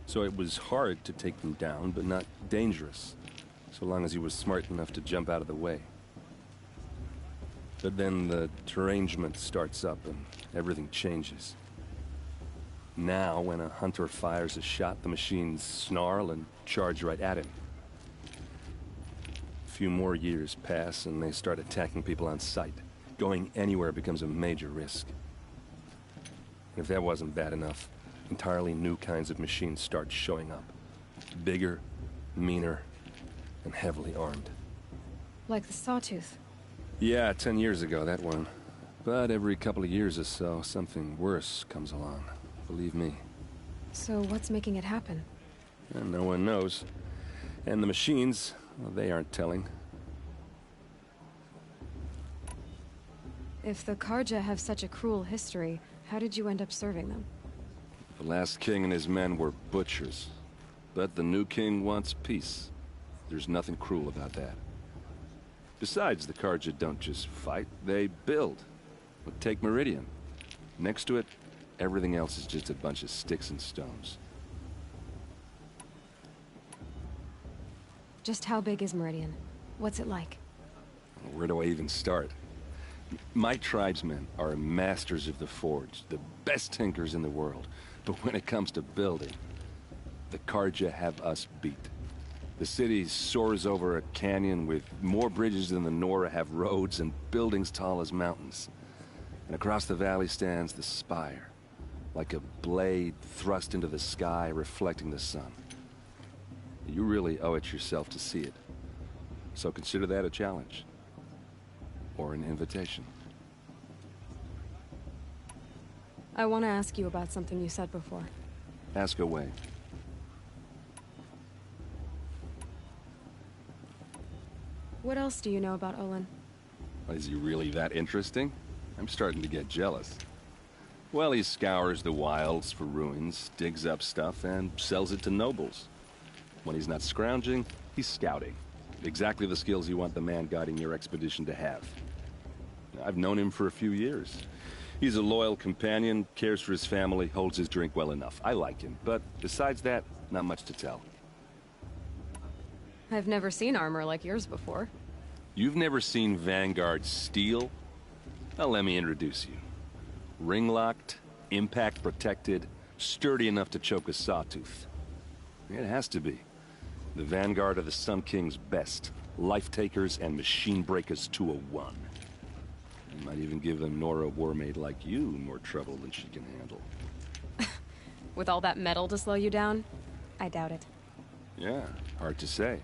So it was hard to take them down, but not dangerous, so long as he was smart enough to jump out of the way. But then the derangement starts up and everything changes. Now, when a hunter fires a shot, the machines snarl and charge right at him. A few more years pass and they start attacking people on sight. Going anywhere becomes a major risk. If that wasn't bad enough, entirely new kinds of machines start showing up. Bigger, meaner, and heavily armed. Like the Sawtooth. Yeah, 10 years ago, that one. But every couple of years or so, something worse comes along. Believe me. So what's making it happen? And no one knows. And the machines, well, they aren't telling. If the Carja have such a cruel history, how did you end up serving them? The last king and his men were butchers. But the new king wants peace. There's nothing cruel about that. Besides, the Carja don't just fight, they build. But take Meridian. Next to it, everything else is just a bunch of sticks and stones. Just how big is Meridian? What's it like? Where do I even start? My tribesmen are masters of the forge, the best tinkers in the world. But when it comes to building, the Carja have us beat. The city soars over a canyon with more bridges than the Nora have roads and buildings tall as mountains. And across the valley stands the spire, like a blade thrust into the sky reflecting the sun. You really owe it yourself to see it. So consider that a challenge. Or an invitation. I want to ask you about something you said before. Ask away. What else do you know about Olin? Is he really that interesting? I'm starting to get jealous. Well, he scours the wilds for ruins, digs up stuff, and sells it to nobles. When he's not scrounging, he's scouting. Exactly the skills you want the man guiding your expedition to have. I've known him for a few years. He's a loyal companion, cares for his family, holds his drink well enough. I like him, but besides that, not much to tell. I've never seen armor like yours before. You've never seen Vanguard steel? Well, let me introduce you. Ring-locked, impact-protected, sturdy enough to choke a sawtooth. It has to be. The Vanguard are the Sun King's best. Life-takers and machine breakers to a one. Might even give a Nora Warmaid like you more trouble than she can handle. With all that metal to slow you down? I doubt it. Yeah, hard to say.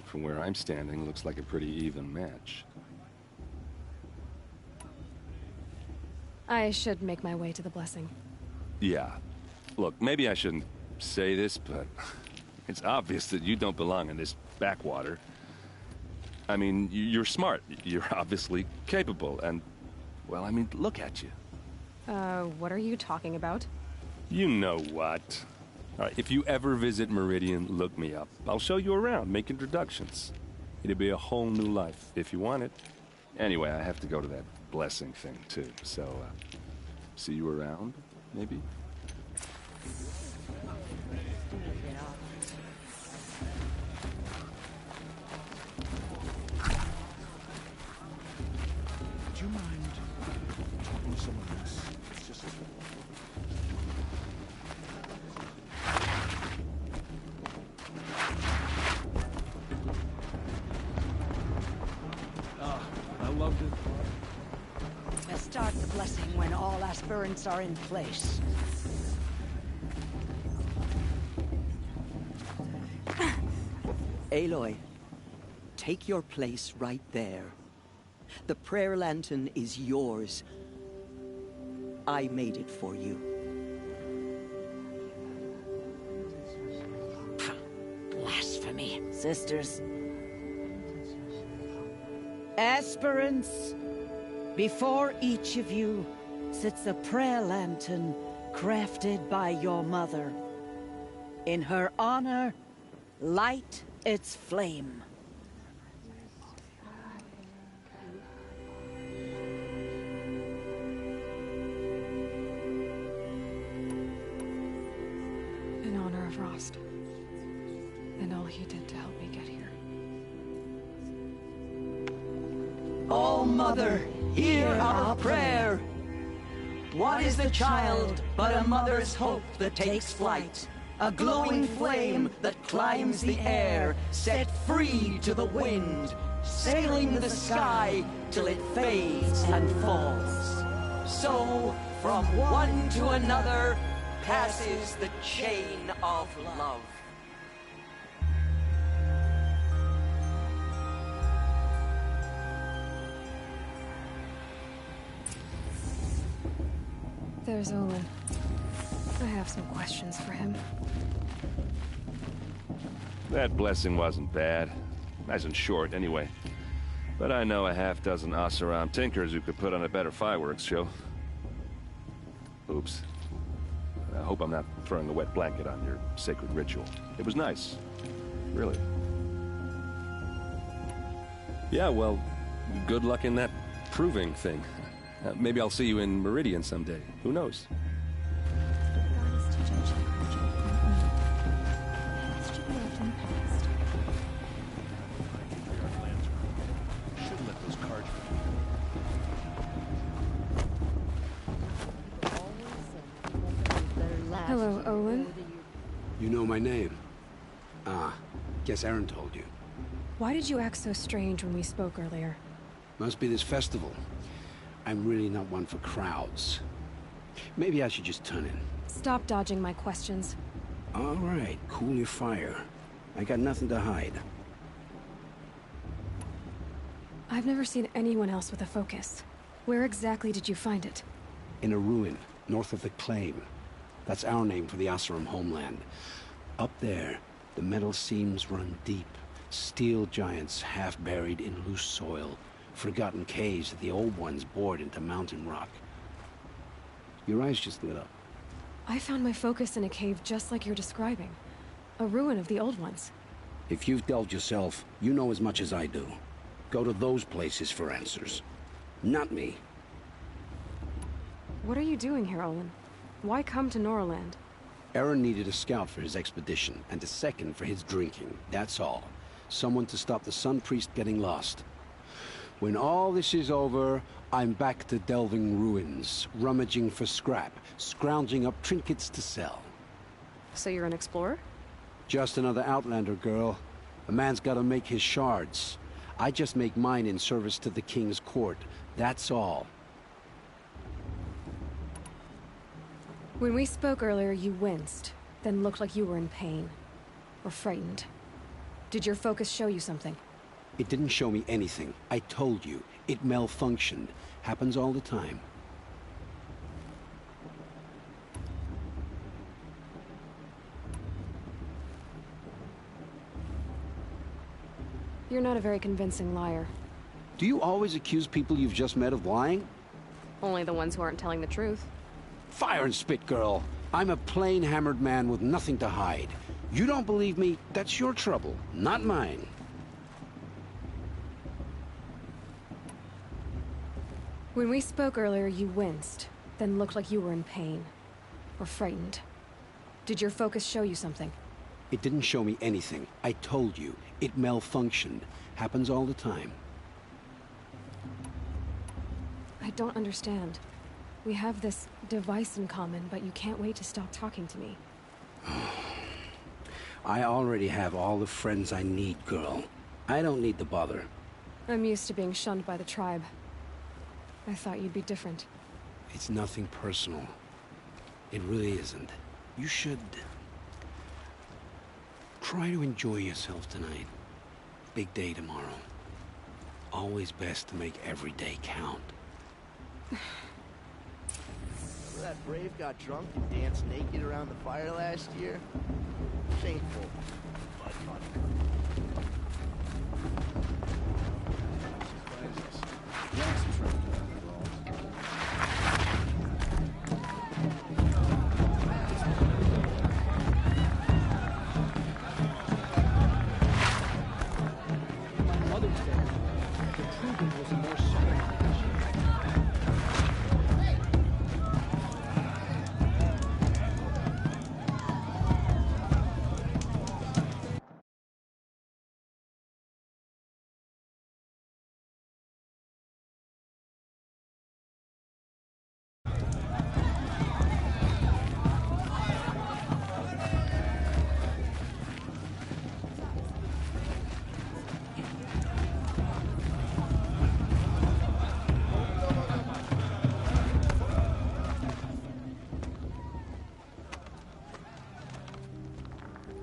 From where I'm standing, looks like a pretty even match. I should make my way to the blessing. Yeah. Look, maybe I shouldn't say this, but it's obvious that you don't belong in this backwater. I mean, you're smart. You're obviously capable, and, well, I mean, look at you. What are you talking about? You know what. All right, if you ever visit Meridian, look me up. I'll show you around, make introductions. It'll be a whole new life, if you want it. Anyway, I have to go to that blessing thing, too, so, see you around, maybe? Would you mind talking to someone else? It's just... I loved it. We'll start the blessing when all aspirants are in place. Aloy, take your place right there. The prayer lantern is yours. I made it for you. Blasphemy, sisters. Aspirants, before each of you sits a prayer lantern crafted by your mother. In her honor, light its flame. In honor of Rost. And all he did to help me get here. O Mother, hear our prayer. What is the child but a mother's hope that takes flight? A glowing flame that climbs the air, set free to the wind, sailing the sky till it fades and falls. So, from one to another, passes the chain of love. There's Olin. I have some questions for him. That blessing wasn't bad. Nice and short, anyway. But I know a half-dozen Oseram tinkers who could put on a better fireworks show. Oops. I hope I'm not throwing a wet blanket on your sacred ritual. It was nice. Really. Yeah, well, good luck in that proving thing. Maybe I'll see you in Meridian someday. Who knows? Shouldn't let those cards... Hello, Olin. You know my name? Ah, guess Aaron told you. Why did you act so strange when we spoke earlier? Must be this festival. I'm really not one for crowds. Maybe I should just turn in. Stop dodging my questions. All right, cool your fire. I got nothing to hide. I've never seen anyone else with a focus. Where exactly did you find it? In a ruin, north of the Claim. That's our name for the Oseram homeland. Up there, the metal seams run deep. Steel giants half buried in loose soil. Forgotten caves that the old ones bored into mountain rock. Your eyes just lit up. I found my focus in a cave just like you're describing. A ruin of the old ones. If you've delved yourself, you know as much as I do. Go to those places for answers. Not me. What are you doing here, Olin? Why come to Noraland? Aaron needed a scout for his expedition, and a second for his drinking. That's all. Someone to stop the Sun Priest getting lost. When all this is over, I'm back to delving ruins, rummaging for scrap, scrounging up trinkets to sell. So you're an explorer? Just another Outlander, girl. A man's gotta make his shards. I just make mine in service to the King's court. That's all. When we spoke earlier, you winced, then looked like you were in pain. Or frightened. Did your focus show you something? It didn't show me anything. I told you. It malfunctioned. Happens all the time. You're not a very convincing liar. Do you always accuse people you've just met of lying? Only the ones who aren't telling the truth. Fire and spit, girl. I'm a plain hammered man with nothing to hide. You don't believe me, that's your trouble, not mine. When we spoke earlier, you winced, then looked like you were in pain. Or frightened. Did your focus show you something? It didn't show me anything. I told you. It malfunctioned. Happens all the time. I don't understand. We have this device in common, but you can't wait to stop talking to me. I already have all the friends I need, girl. I don't need the bother. I'm used to being shunned by the tribe. I thought you'd be different. It's nothing personal. It really isn't. You should... try to enjoy yourself tonight. Big day tomorrow. Always best to make every day count. Remember that Brave got drunk and danced naked around the fire last year? Shameful, but fun.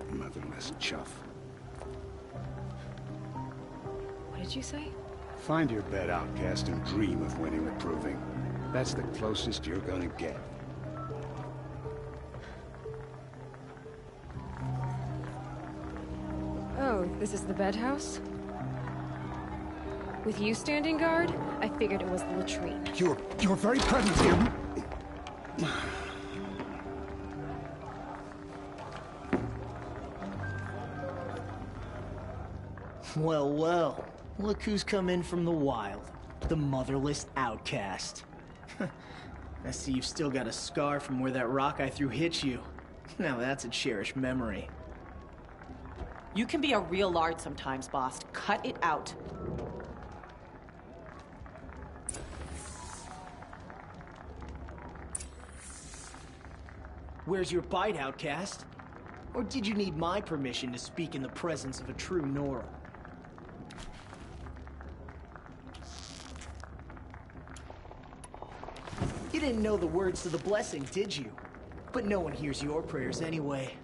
Motherless chuff. What did you say? Find your bed, outcast, and dream of winning the proving. That's the closest you're gonna get. Oh, this is the bedhouse? With you standing guard, I figured it was the latrine. Your very presence here... Well, well. Look who's come in from the wild. The motherless outcast. I see you've still got a scar from where that rock I threw hit you. Now that's a cherished memory. You can be a real lard sometimes, boss. Cut it out. Where's your bite, outcast? Or did you need my permission to speak in the presence of a true Nora? You didn't know the words to the blessing, did you? But no one hears your prayers anyway.